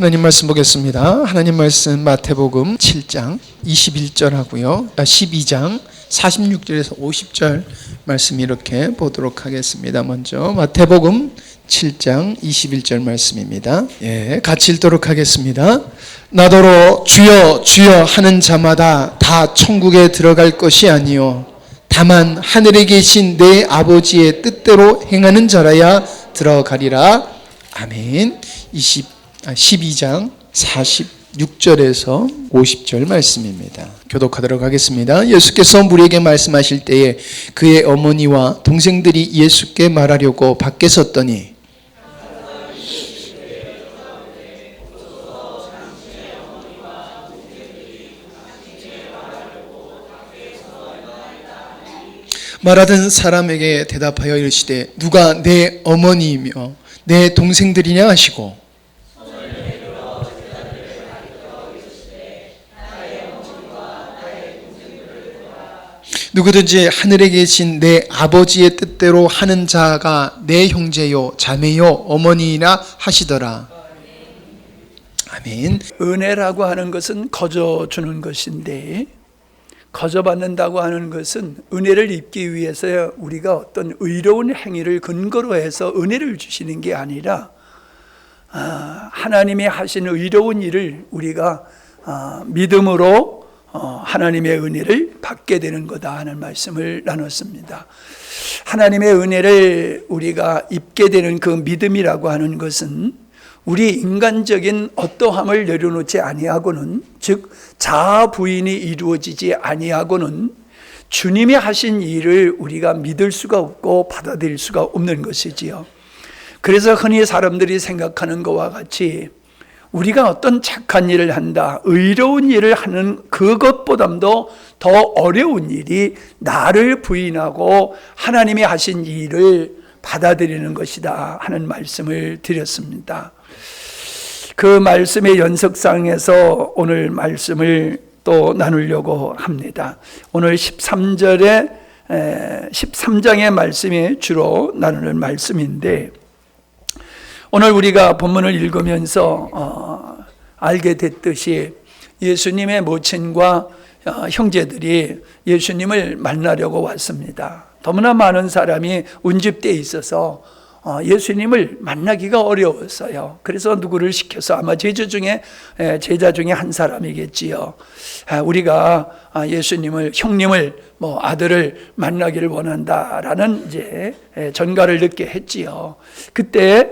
하나님 말씀 보겠습니다. 하나님 말씀 마태복음 7장 21절 하고요. 12장 46절에서 50절 말씀 이렇게 보도록 하겠습니다. 먼저 마태복음 7장 21절 말씀입니다. 같이 읽도록 하겠습니다. 나더러 주여 주여 하는 자마다 다 천국에 들어갈 것이 아니요 다만 하늘에 계신 내 아버지의 뜻대로 행하는 자라야 들어가리라. 아멘. 12장 46절에서 50절 말씀입니다. 교독하도록 하겠습니다. 예수께서 무리에게 말씀하실 때에 그의 어머니와 동생들이 예수께 말하려고 밖에 섰더니 말하던 사람에게 대답하여 이르시되 누가 내 어머니이며 내 동생들이냐 하시고 누구든지 하늘에 계신 내 아버지의 뜻대로 하는 자가 내 형제요 자매요 어머니나 하시더라. 아멘. 은혜라고 하는 것은 거저 주는 것인데 거저 받는다고 하는 것은 은혜를 입기 위해서 우리가 어떤 의로운 행위를 근거로 해서 은혜를 주시는 게 아니라 하나님이 하신 의로운 일을 우리가 믿음으로 하나님의 은혜를 받게 되는 거다 하는 말씀을 나눴습니다. 하나님의 은혜를 우리가 입게 되는 그 믿음이라고 하는 것은 우리 인간적인 어떠함을 내려놓지 아니하고는, 즉 자아 부인이 이루어지지 아니하고는 주님이 하신 일을 우리가 믿을 수가 없고 받아들일 수가 없는 것이지요. 그래서 흔히 사람들이 생각하는 것과 같이 우리가 어떤 착한 일을 한다, 의로운 일을 하는 그것보다도 더 어려운 일이 나를 부인하고 하나님이 하신 일을 받아들이는 것이다 하는 말씀을 드렸습니다. 그 말씀의 연속상에서 오늘 말씀을 또 나누려고 합니다. 오늘 13장의 말씀이 주로 나누는 말씀인데, 오늘 우리가 본문을 읽으면서 알게 됐듯이 예수님의 모친과 형제들이 예수님을 만나려고 왔습니다. 너무나 많은 사람이 운집되어 있어서 예수님을 만나기가 어려웠어요. 그래서 누구를 시켜서, 아마 제자 중에 한 사람이겠지요. 우리가 예수님을, 형님을, 아들을 만나기를 원한다라는 이제 전가를 늦게 했지요. 그때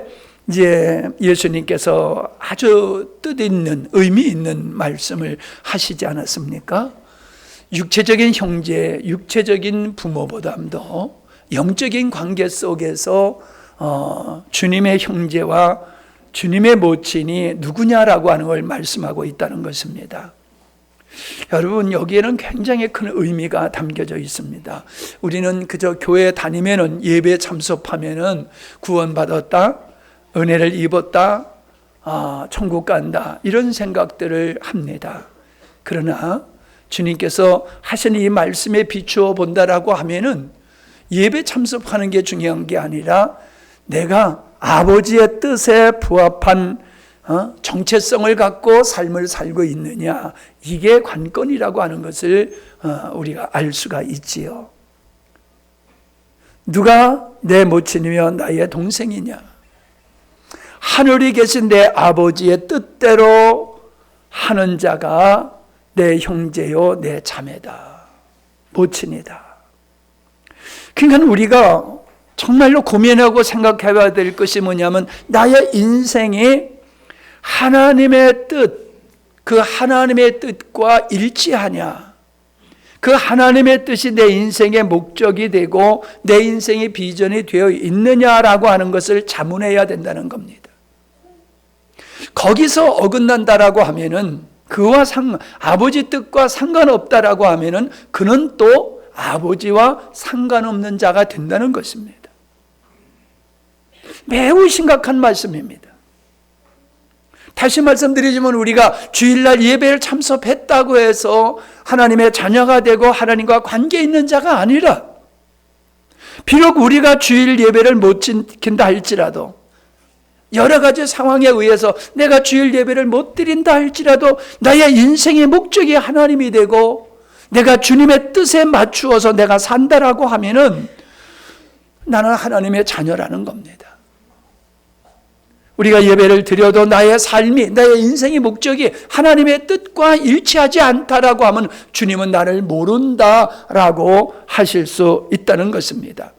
이제 예수님께서 아주 뜻있는, 의미 있는 말씀을 하시지 않았습니까? 육체적인 형제, 육체적인 부모보다도 영적인 관계 속에서 주님의 형제와 주님의 모친이 누구냐라고 하는 걸 말씀하고 있다는 것입니다. 여러분, 여기에는 굉장히 큰 의미가 담겨져 있습니다. 우리는 그저 교회 다니면은, 예배 참석하면은 구원받았다, 은혜를 입었다, 천국 간다, 이런 생각들을 합니다. 그러나 주님께서 하신 이 말씀에 비추어 본다라고 하면은 예배 참석하는 게 중요한 게 아니라 내가 아버지의 뜻에 부합한 정체성을 갖고 삶을 살고 있느냐, 이게 관건이라고 하는 것을 우리가 알 수가 있지요. 누가 내 모친이며 나의 동생이냐? 하늘에 계신 내 아버지의 뜻대로 하는 자가 내 형제요 내 자매다, 모친이다. 그러니까 우리가 정말로 고민하고 생각해 봐야 될 것이 뭐냐면, 나의 인생이 하나님의 뜻, 그 하나님의 뜻과 일치하냐, 그 하나님의 뜻이 내 인생의 목적이 되고 내 인생의 비전이 되어 있느냐라고 하는 것을 자문해야 된다는 겁니다. 거기서 어긋난다라고 하면은, 그와 아버지 뜻과 상관없다라고 하면은 그는 또 아버지와 상관없는 자가 된다는 것입니다. 매우 심각한 말씀입니다. 다시 말씀드리지만, 우리가 주일날 예배를 참석했다고 해서 하나님의 자녀가 되고 하나님과 관계 있는 자가 아니라, 비록 우리가 주일 예배를 못 지킨다 할지라도 여러 가지 상황에 의해서 내가 주일 예배를 못 드린다 할지라도 나의 인생의 목적이 하나님이 되고 내가 주님의 뜻에 맞추어서 내가 산다라고 하면은 나는 하나님의 자녀라는 겁니다. 우리가 예배를 드려도 나의 삶이, 나의 인생의 목적이 하나님의 뜻과 일치하지 않다라고 하면 주님은 나를 모른다라고 하실 수 있다는 것입니다.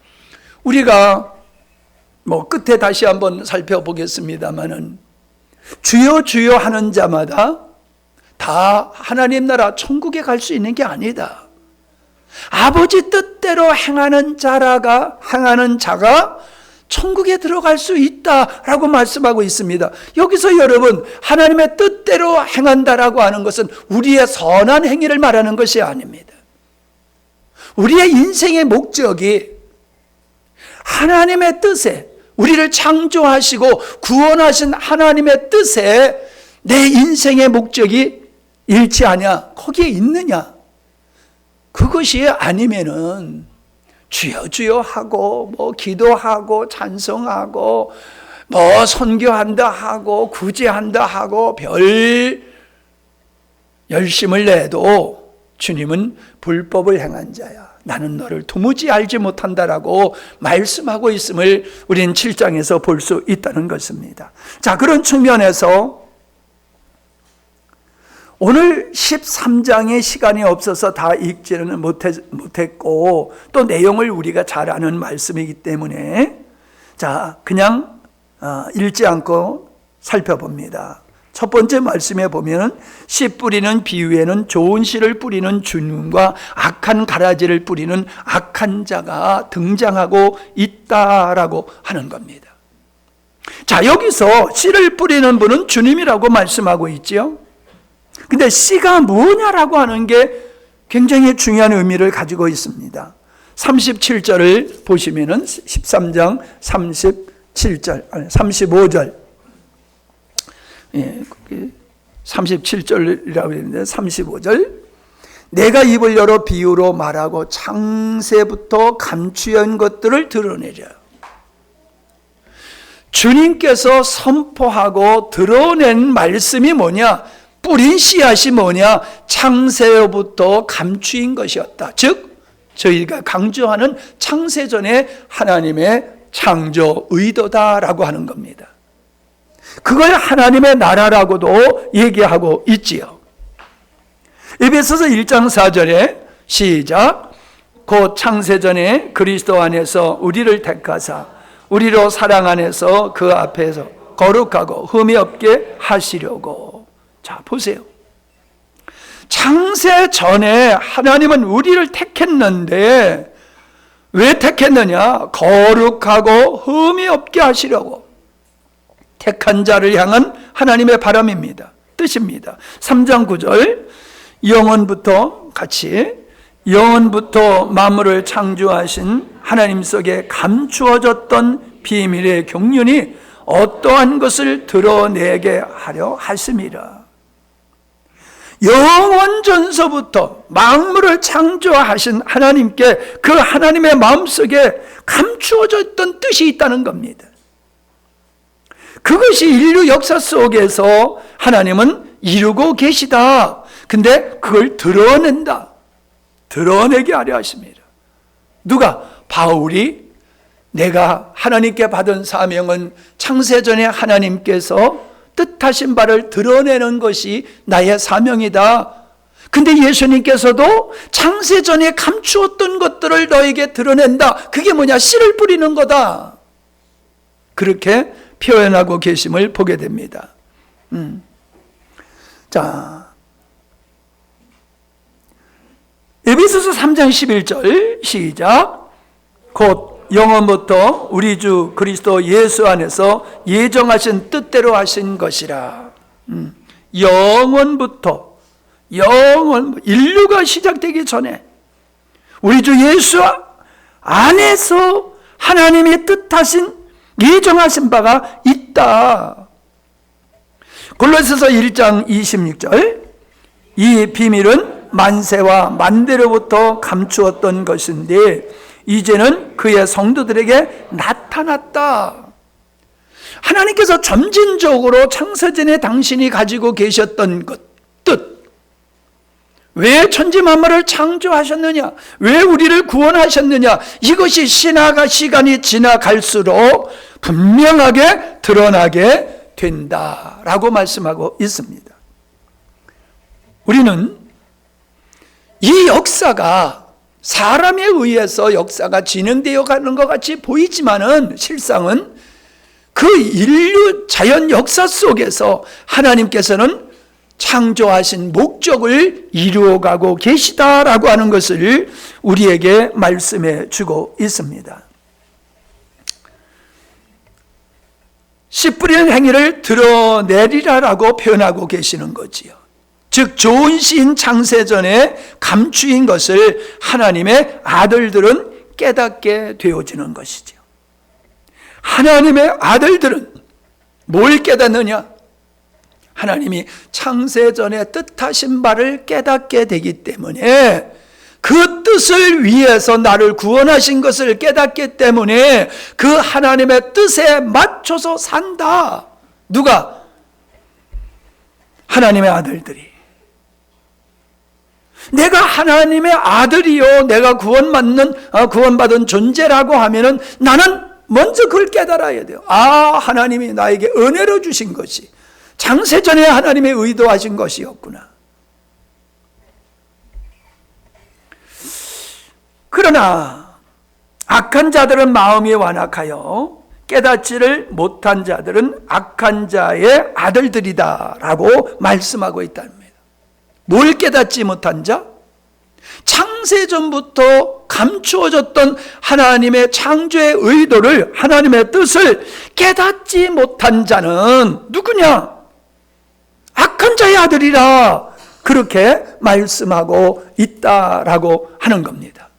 우리가 끝에 다시 한번 살펴보겠습니다마는 주여 주여 하는 자마다 다 하나님 나라 천국에 갈 수 있는 게 아니다. 아버지 뜻대로 행하는 자가 천국에 들어갈 수 있다라고 말씀하고 있습니다. 여기서 여러분, 하나님의 뜻대로 행한다라고 하는 것은 우리의 선한 행위를 말하는 것이 아닙니다. 우리의 인생의 목적이 하나님의 뜻에, 우리를 창조하시고 구원하신 하나님의 뜻에 내 인생의 목적이 일치하냐, 거기에 있느냐. 그것이 아니면은 주여 주여 하고 기도하고 찬송하고 선교한다 하고 구제한다 하고 별 열심을 내도 주님은 불법을 행한 자야. 나는 너를 도무지 알지 못한다라고 말씀하고 있음을 우리는 7장에서 볼 수 있다는 것입니다. 자, 그런 측면에서 오늘 13장의 시간이 없어서 다 읽지는 못했고 또 내용을 우리가 잘 아는 말씀이기 때문에 자, 그냥 읽지 않고 살펴봅니다. 첫 번째 말씀에 보면 씨 뿌리는 비유에는 좋은 씨를 뿌리는 주님과 악한 가라지를 뿌리는 악한 자가 등장하고 있다라고 하는 겁니다. 자, 여기서 씨를 뿌리는 분은 주님이라고 말씀하고 있죠. 근데 씨가 뭐냐라고 하는 게 굉장히 중요한 의미를 가지고 있습니다. 37절을 보시면은 13장 35절. 예, 37절이라고 했는데 35절. 내가 입을 열어 비유로 말하고 창세부터 감추연 것들을 드러내려. 주님께서 선포하고 드러낸 말씀이 뭐냐? 뿌린 씨앗이 뭐냐? 창세로부터 감추인 것이었다. 즉 저희가 강조하는 창세전의 하나님의 창조 의도다라고 하는 겁니다. 그걸 하나님의 나라라고도 얘기하고 있지요. 에베소서 1장 4절에 시작. 곧 창세전에 그리스도 안에서 우리를 택하사 우리로 사랑 안에서 그 앞에서 거룩하고 흠이 없게 하시려고. 자, 보세요. 창세 전에 하나님은 우리를 택했는데 왜 택했느냐? 거룩하고 흠이 없게 하시려고. 택한 자를 향한 하나님의 바람입니다. 뜻입니다. 3장 9절. 영원부터 만물을 창조하신 하나님 속에 감추어졌던 비밀의 경륜이 어떠한 것을 드러내게 하려 하심이라. 영원 전서부터 만물을 창조하신 하나님께 그 하나님의 마음속에 감추어져 있던 뜻이 있다는 겁니다. 그것이 인류 역사 속에서 하나님은 이루고 계시다. 근데 그걸 드러낸다. 드러내게 하려 하십니다. 누가? 바울이 내가 하나님께 받은 사명은 창세전에 하나님께서 뜻하신 바를 드러내는 것이 나의 사명이다. 근데 예수님께서도 창세전에 감추었던 것들을 너에게 드러낸다. 그게 뭐냐? 씨를 뿌리는 거다. 그렇게 표현하고 계심을 보게 됩니다. 자, 에베소서 3장 11절 시작. 곧 영원부터 우리 주 그리스도 예수 안에서 예정하신 뜻대로 하신 것이라. 영원부터 인류가 시작되기 전에 우리 주 예수 안에서 하나님이 뜻하신 예정하신 바가 있다. 골로새서 1장 26절. 이 비밀은 만세와 만대로부터 감추었던 것인데 이제는 그의 성도들에게 나타났다. 하나님께서 점진적으로 창세전에 당신이 가지고 계셨던 뜻, 왜 천지 만물을 창조하셨느냐, 왜 우리를 구원하셨느냐, 이것이 시간이 지나갈수록 분명하게 드러나게 된다라고 말씀하고 있습니다. 우리는 이 역사가 사람에 의해서 역사가 진행되어 가는 것 같이 보이지만은 실상은 그 인류 자연 역사 속에서 하나님께서는 창조하신 목적을 이루어가고 계시다라고 하는 것을 우리에게 말씀해 주고 있습니다. 씨 뿌리는 행위를 드러내리라라고 표현하고 계시는 거지요. 즉 좋은 씨인 창세전에 감추인 것을 하나님의 아들들은 깨닫게 되어지는 것이죠. 하나님의 아들들은 뭘 깨닫느냐? 하나님이 창세전에 뜻하신 바를 깨닫게 되기 때문에 그 뜻을 위해서 나를 구원하신 것을 깨닫기 때문에 그 하나님의 뜻에 맞춰서 산다. 누가? 하나님의 아들들이. 내가 하나님의 아들이요, 내가 구원받은 존재라고 하면은 나는 먼저 그걸 깨달아야 돼요. 하나님이 나에게 은혜로 주신 것이 창세전에 하나님의 의도하신 것이었구나. 그러나 악한 자들은 마음이 완악하여 깨닫지를 못한 자들은 악한 자의 아들들이다라고 말씀하고 있답니다. 뭘 깨닫지 못한 자? 창세전부터 감추어졌던 하나님의 창조의 의도를, 하나님의 뜻을 깨닫지 못한 자는 누구냐? 악한 자의 아들이라 그렇게 말씀하고 있다라고 하는 겁니다.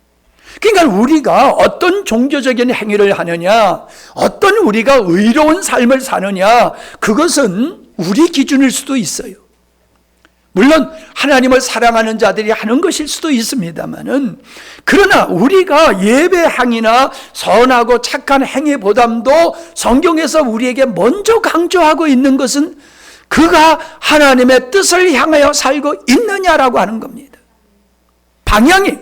그러니까 우리가 어떤 종교적인 행위를 하느냐, 어떤 우리가 의로운 삶을 사느냐, 그것은 우리 기준일 수도 있어요. 물론 하나님을 사랑하는 자들이 하는 것일 수도 있습니다만은, 그러나 우리가 예배 행위나 선하고 착한 행위보다도 성경에서 우리에게 먼저 강조하고 있는 것은 그가 하나님의 뜻을 향하여 살고 있느냐라고 하는 겁니다. 방향이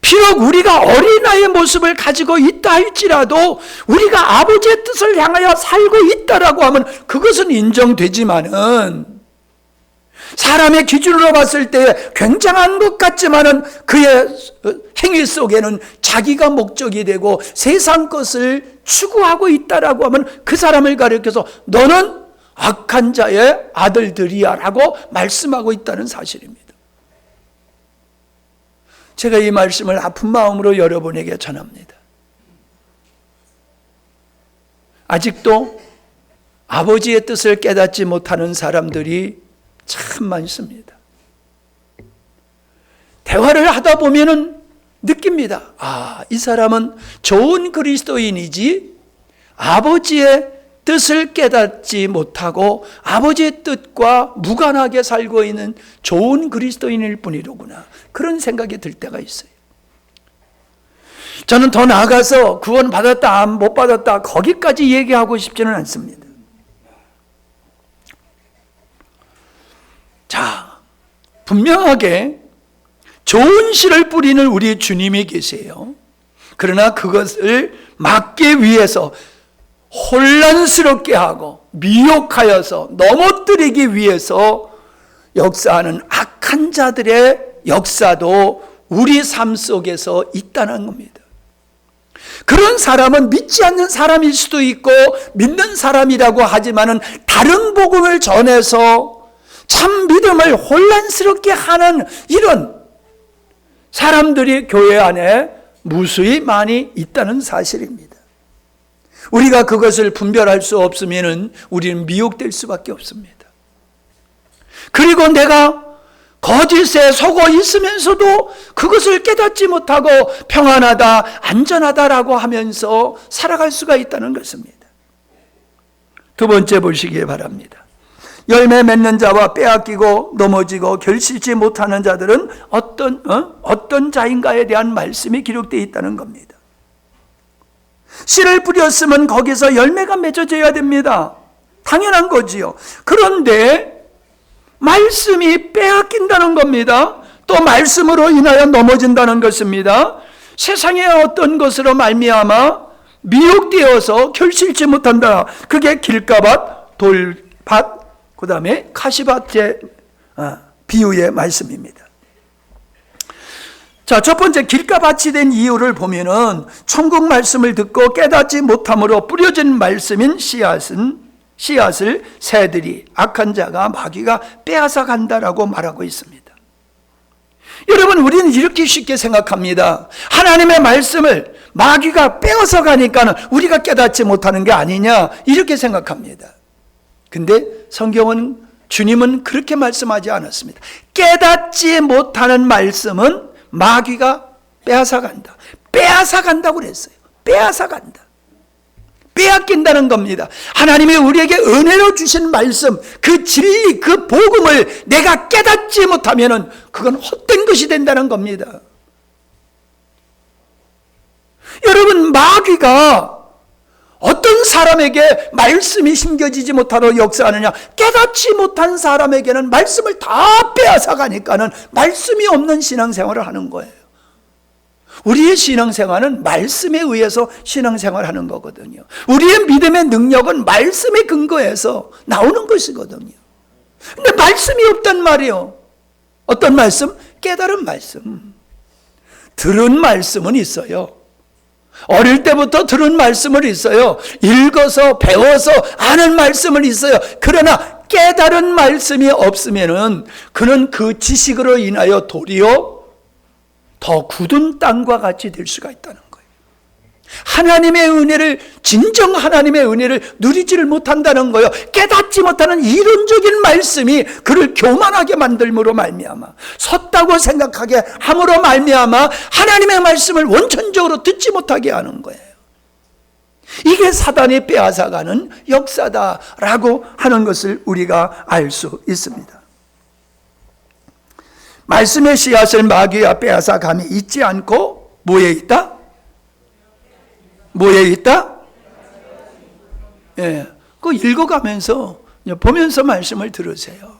비록 우리가 어린아이의 모습을 가지고 있다 할지라도 우리가 아버지의 뜻을 향하여 살고 있다라고 하면 그것은 인정되지만은, 사람의 기준으로 봤을 때 굉장한 것 같지만은 그의 행위 속에는 자기가 목적이 되고 세상 것을 추구하고 있다라고 하면 그 사람을 가리켜서 너는 악한 자의 아들들이야 라고 말씀하고 있다는 사실입니다. 제가 이 말씀을 아픈 마음으로 여러분에게 전합니다. 아직도 아버지의 뜻을 깨닫지 못하는 사람들이 참 많습니다. 대화를 하다 보면은 느낍니다. 이 사람은 좋은 그리스도인이지 아버지의 뜻을 깨닫지 못하고 아버지의 뜻과 무관하게 살고 있는 좋은 그리스도인일 뿐이로구나. 그런 생각이 들 때가 있어요. 저는 더 나아가서 구원 받았다 못 받았다 거기까지 얘기하고 싶지는 않습니다. 자, 분명하게 좋은 씨를 뿌리는 우리 주님이 계세요. 그러나 그것을 막기 위해서 혼란스럽게 하고 미혹하여서 넘어뜨리기 위해서 역사하는 악한 자들의 역사도 우리 삶 속에서 있다는 겁니다. 그런 사람은 믿지 않는 사람일 수도 있고 믿는 사람이라고 하지만은 다른 복음을 전해서 참 믿음을 혼란스럽게 하는 이런 사람들이 교회 안에 무수히 많이 있다는 사실입니다. 우리가 그것을 분별할 수 없으면 우리는 미혹될 수밖에 없습니다. 그리고 내가 거짓에 속어 있으면서도 그것을 깨닫지 못하고 평안하다, 안전하다라고 하면서 살아갈 수가 있다는 것입니다. 두 번째 보시기 바랍니다. 열매 맺는 자와 빼앗기고 넘어지고 결실치 못하는 자들은 어떤 자인가에 대한 말씀이 기록되어 있다는 겁니다. 씨를 뿌렸으면 거기서 열매가 맺어져야 됩니다. 당연한 거지요. 그런데 말씀이 빼앗긴다는 겁니다. 또 말씀으로 인하여 넘어진다는 것입니다. 세상의 어떤 것으로 말미암아 미혹되어서 결실치 못한다. 그게 길가밭, 돌밭, 그 다음에 가시밭의 비유의 말씀입니다. 자, 첫 번째 길가밭이 된 이유를 보면은 천국 말씀을 듣고 깨닫지 못함으로 뿌려진 말씀인 씨앗을 새들이, 악한 자가, 마귀가 빼앗아 간다라고 말하고 있습니다. 여러분, 우리는 이렇게 쉽게 생각합니다. 하나님의 말씀을 마귀가 빼앗아 가니까는 우리가 깨닫지 못하는 게 아니냐, 이렇게 생각합니다. 근데 성경은, 주님은 그렇게 말씀하지 않았습니다. 깨닫지 못하는 말씀은 마귀가 빼앗아 간다. 빼앗아 간다고 그랬어요. 빼앗아 간다. 빼앗긴다는 겁니다. 하나님이 우리에게 은혜로 주신 말씀, 그 진리, 그 복음을 내가 깨닫지 못하면은 그건 헛된 것이 된다는 겁니다. 여러분, 마귀가 어떤 사람에게 말씀이 심겨지지 못하도록 역사하느냐? 깨닫지 못한 사람에게는 말씀을 다 빼앗아 가니까는 말씀이 없는 신앙생활을 하는 거예요. 우리의 신앙생활은 말씀에 의해서 신앙생활을 하는 거거든요. 우리의 믿음의 능력은 말씀에 근거해서 나오는 것이거든요. 근데 말씀이 없단 말이에요. 어떤 말씀? 깨달은 말씀. 들은 말씀은 있어요. 어릴 때부터 들은 말씀은 있어요. 읽어서 배워서 아는 말씀은 있어요. 그러나 깨달은 말씀이 없으면은 그는 그 지식으로 인하여 도리어 더 굳은 땅과 같이 될 수가 있다는 거예요. 하나님의 은혜를, 진정 하나님의 은혜를 누리지를 못한다는 거예요. 깨닫지 못하는 이론적인 말씀이 그를 교만하게 만들므로 말미암아, 섰다고 생각하게 함으로 말미암아 하나님의 말씀을 원천적으로 듣지 못하게 하는 거예요. 이게 사단이 빼앗아가는 역사다라고 하는 것을 우리가 알 수 있습니다. 말씀의 씨앗을 마귀가 빼앗아감이 있지 않고 뭐에 있다? 뭐에 있다? 예, 그거 읽어가면서 보면서 말씀을 들으세요.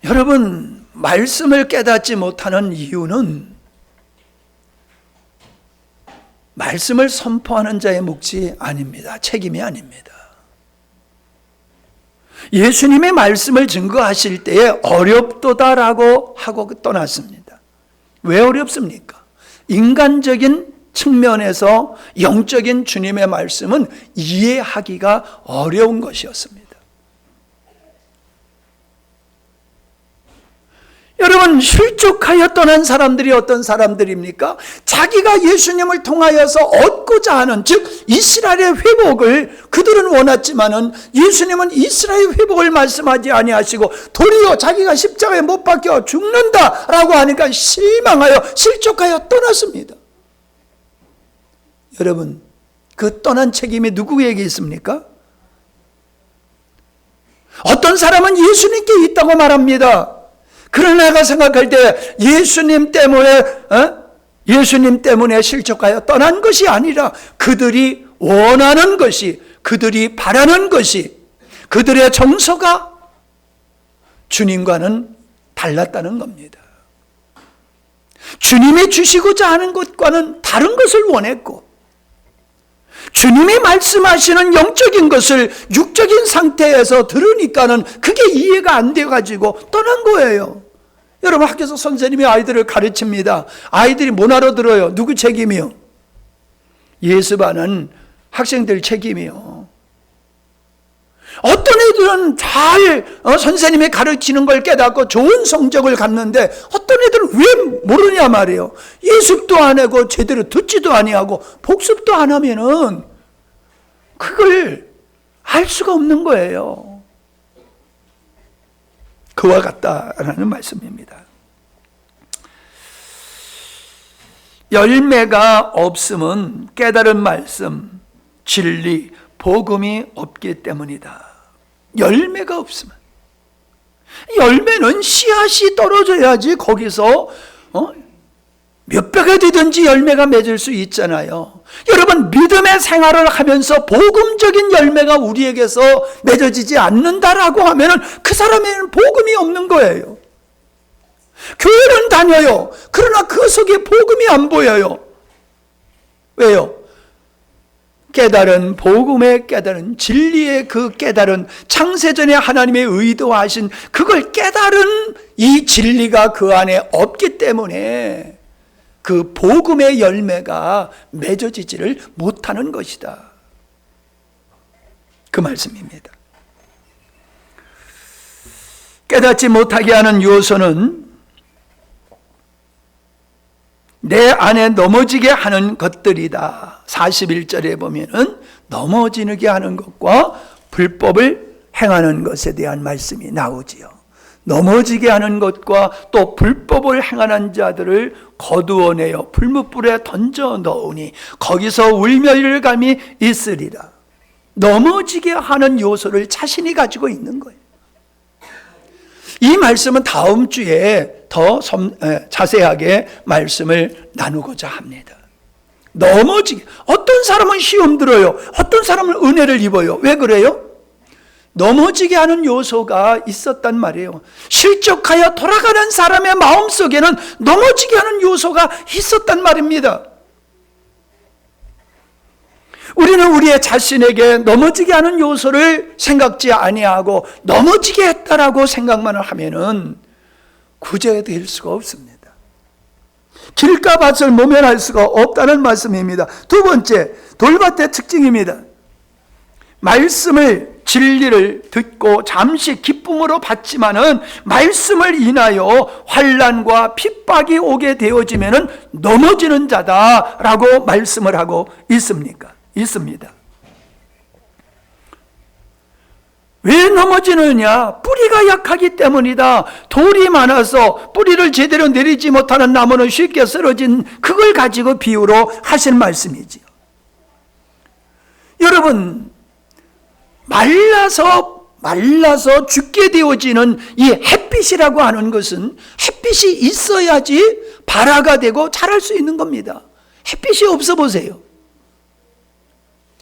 여러분, 말씀을 깨닫지 못하는 이유는 말씀을 선포하는 자의 몫이 아닙니다. 책임이 아닙니다. 예수님의 말씀을 증거하실 때에 어렵도다라고 하고 떠났습니다. 왜 어렵습니까? 인간적인 측면에서 영적인 주님의 말씀은 이해하기가 어려운 것이었습니다. 여러분, 실족하여 떠난 사람들이 어떤 사람들입니까? 자기가 예수님을 통하여서 얻고자 하는, 즉 이스라엘의 회복을 그들은 원했지만은 예수님은 이스라엘의 회복을 말씀하지 아니하시고 도리어 자기가 십자가에 못 박혀 죽는다라고 하니까 실망하여 실족하여 떠났습니다. 여러분, 그 떠난 책임이 누구에게 있습니까? 어떤 사람은 예수님께 있다고 말합니다. 그러나 내가 생각할 때 예수님 때문에 실족하여 떠난 것이 아니라 그들이 원하는 것이, 그들이 바라는 것이, 그들의 정서가 주님과는 달랐다는 겁니다. 주님이 주시고자 하는 것과는 다른 것을 원했고, 주님이 말씀하시는 영적인 것을 육적인 상태에서 들으니까는 그게 이해가 안 돼가지고 떠난 거예요. 여러분, 학교에서 선생님이 아이들을 가르칩니다. 아이들이 못 알아들어요. 누구 책임이요? 예습하는 학생들 책임이요. 어떤 애들은 잘 선생님이 가르치는 걸 깨닫고 좋은 성적을 갖는데 어떤 애들은 왜 모르냐 말이에요. 예습도 안 하고 제대로 듣지도 아니하고 복습도 안 하면은 그걸 알 수가 없는 거예요. 그와 같다라는 말씀입니다. 열매가 없음은 깨달은 말씀, 진리, 복음이 없기 때문이다. 열매가 없으면, 열매는 씨앗이 떨어져야지 거기서 몇 배가 되든지 열매가 맺을 수 있잖아요. 여러분, 믿음의 생활을 하면서 복음적인 열매가 우리에게서 맺어지지 않는다라고 하면 그 사람에는 복음이 없는 거예요. 교회는 다녀요. 그러나 그 속에 복음이 안 보여요. 왜요? 깨달은 복음의 깨달은 진리의 그 깨달은 창세전에 하나님의 의도하신 그걸 깨달은 이 진리가 그 안에 없기 때문에 그 복음의 열매가 맺어지지를 못하는 것이다. 그 말씀입니다. 깨닫지 못하게 하는 요소는 내 안에 넘어지게 하는 것들이다. 41절에 보면은 넘어지게 하는 것과 불법을 행하는 것에 대한 말씀이 나오지요. 넘어지게 하는 것과 또 불법을 행하는 자들을 거두어내어 불못불에 던져 넣으니 거기서 울며 이를 감이 있으리라. 넘어지게 하는 요소를 자신이 가지고 있는 거예요. 이 말씀은 다음 주에 더 자세하게 말씀을 나누고자 합니다. 넘어지게. 어떤 사람은 시험 들어요. 어떤 사람은 은혜를 입어요. 왜 그래요? 넘어지게 하는 요소가 있었단 말이에요. 실족하여 돌아가는 사람의 마음속에는 넘어지게 하는 요소가 있었단 말입니다. 우리는 우리의 자신에게 넘어지게 하는 요소를 생각지 아니하고 넘어지게 했다라고 생각만 하면은 구제될 수가 없습니다. 길가밭을 모면할 수가 없다는 말씀입니다. 두 번째, 돌밭의 특징입니다. 말씀을 진리를 듣고 잠시 기쁨으로 받지만은 말씀을 인하여 환난과 핍박이 오게 되어지면은 넘어지는 자다라고 말씀을 하고 있습니다. 왜 넘어지느냐? 뿌리가 약하기 때문이다. 돌이 많아서 뿌리를 제대로 내리지 못하는 나무는 쉽게 쓰러진 그걸 가지고 비유로 하신 말씀이지요. 여러분, 말라서 죽게 되어지는 이 햇빛이라고 하는 것은 햇빛이 있어야지 발화가 되고 자랄 수 있는 겁니다. 햇빛이 없어 보세요.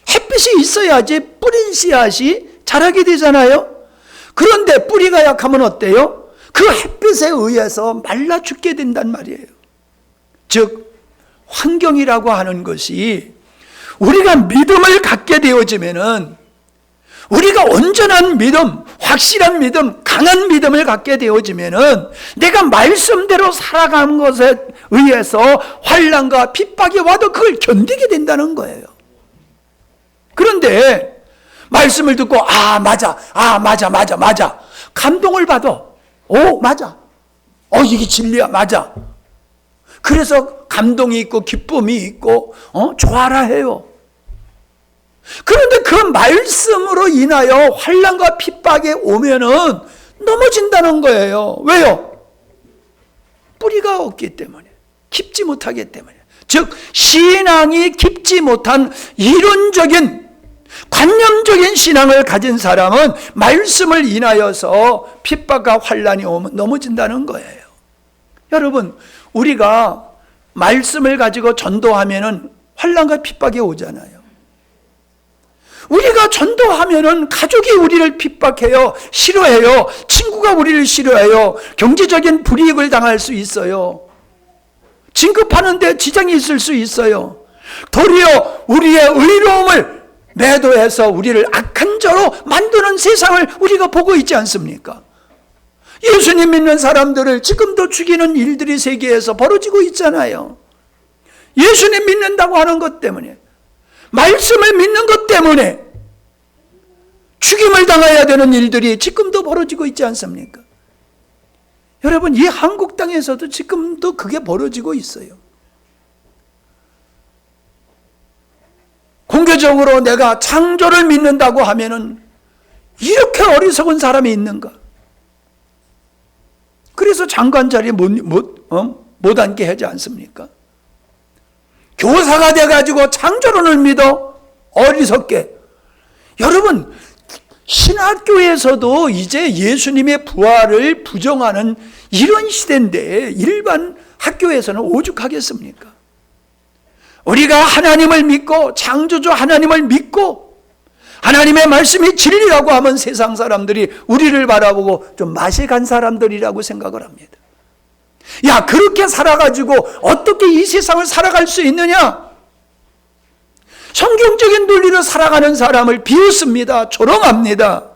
햇빛이 있어야지 뿌린 씨앗이 자라게 되잖아요. 그런데 뿌리가 약하면 어때요? 그 햇빛에 의해서 말라 죽게 된단 말이에요. 즉 환경이라고 하는 것이 우리가 믿음을 갖게 되어지면은 우리가 온전한 믿음, 확실한 믿음, 강한 믿음을 갖게 되어지면은 내가 말씀대로 살아가는 것에 의해서 환난과 핍박이 와도 그걸 견디게 된다는 거예요. 그런데 말씀을 듣고 맞아 감동을 받아. 맞아. 이게 진리야. 맞아. 그래서 감동이 있고 기쁨이 있고 좋아라 해요. 그런데 그 말씀으로 인하여 환난과 핍박이 오면은 넘어진다는 거예요. 왜요? 뿌리가 없기 때문에, 깊지 못하기 때문에. 즉 신앙이 깊지 못한 이론적인 관념적인 신앙을 가진 사람은 말씀을 인하여서 핍박과 환난이 오면 넘어진다는 거예요. 여러분, 우리가 말씀을 가지고 전도하면은 환난과 핍박이 오잖아요. 우리가 전도하면은 가족이 우리를 핍박해요. 싫어해요. 친구가 우리를 싫어해요. 경제적인 불이익을 당할 수 있어요. 진급하는데 지장이 있을 수 있어요. 도리어 우리의 의로움을 매도해서 우리를 악한 자로 만드는 세상을 우리가 보고 있지 않습니까? 예수님 믿는 사람들을 지금도 죽이는 일들이 세계에서 벌어지고 있잖아요. 예수님 믿는다고 하는 것 때문에, 말씀을 믿는 것 때문에 죽임을 당해야 되는 일들이 지금도 벌어지고 있지 않습니까? 여러분, 이 한국 땅에서도 지금도 그게 벌어지고 있어요. 공개적으로 내가 창조를 믿는다고 하면은 이렇게 어리석은 사람이 있는가? 그래서 장관 자리에 못 앉게 하지 않습니까? 교사가 돼가지고 창조론을 믿어? 어리석게. 여러분, 신학교에서도 이제 예수님의 부활을 부정하는 이런 시대인데 일반 학교에서는 오죽하겠습니까? 우리가 하나님을 믿고 창조주 하나님을 믿고 하나님의 말씀이 진리라고 하면 세상 사람들이 우리를 바라보고 좀 맛이 간 사람들이라고 생각을 합니다. 야, 그렇게 살아가지고 어떻게 이 세상을 살아갈 수 있느냐? 성경적인 논리로 살아가는 사람을 비웃습니다. 조롱합니다.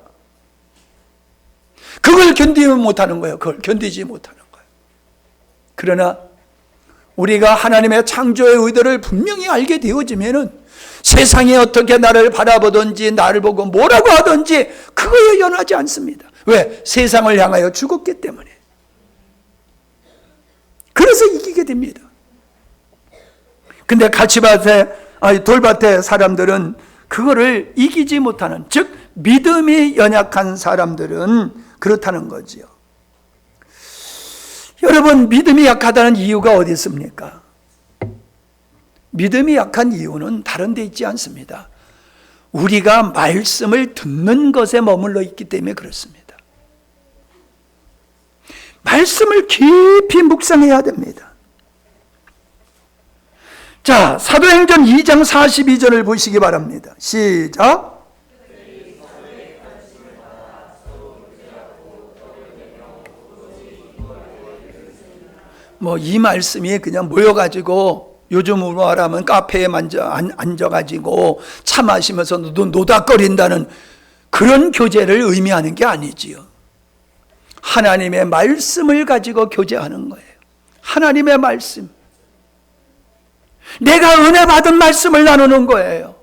그걸 견디지 못하는 거예요. 그걸 견디지 못하는 거예요. 그러나 우리가 하나님의 창조의 의도를 분명히 알게 되어지면은 세상이 어떻게 나를 바라보든지 나를 보고 뭐라고 하든지 그거에 연하지 않습니다. 왜? 세상을 향하여 죽었기 때문에. 그래서 이기게 됩니다. 근데 돌밭의 사람들은 그거를 이기지 못하는, 즉 믿음이 연약한 사람들은 그렇다는 거지요. 여러분, 믿음이 약하다는 이유가 어디 있습니까? 믿음이 약한 이유는 다른 데 있지 않습니다. 우리가 말씀을 듣는 것에 머물러 있기 때문에 그렇습니다. 말씀을 깊이 묵상해야 됩니다. 자, 사도행전 2장 42절을 보시기 바랍니다. 시작. 이 말씀이 그냥 모여가지고 요즘으로 말하면 카페에 앉아가지고 차 마시면서 노닥거린다는 그런 교제를 의미하는 게 아니지요. 하나님의 말씀을 가지고 교제하는 거예요. 하나님의 말씀. 내가 은혜 받은 말씀을 나누는 거예요.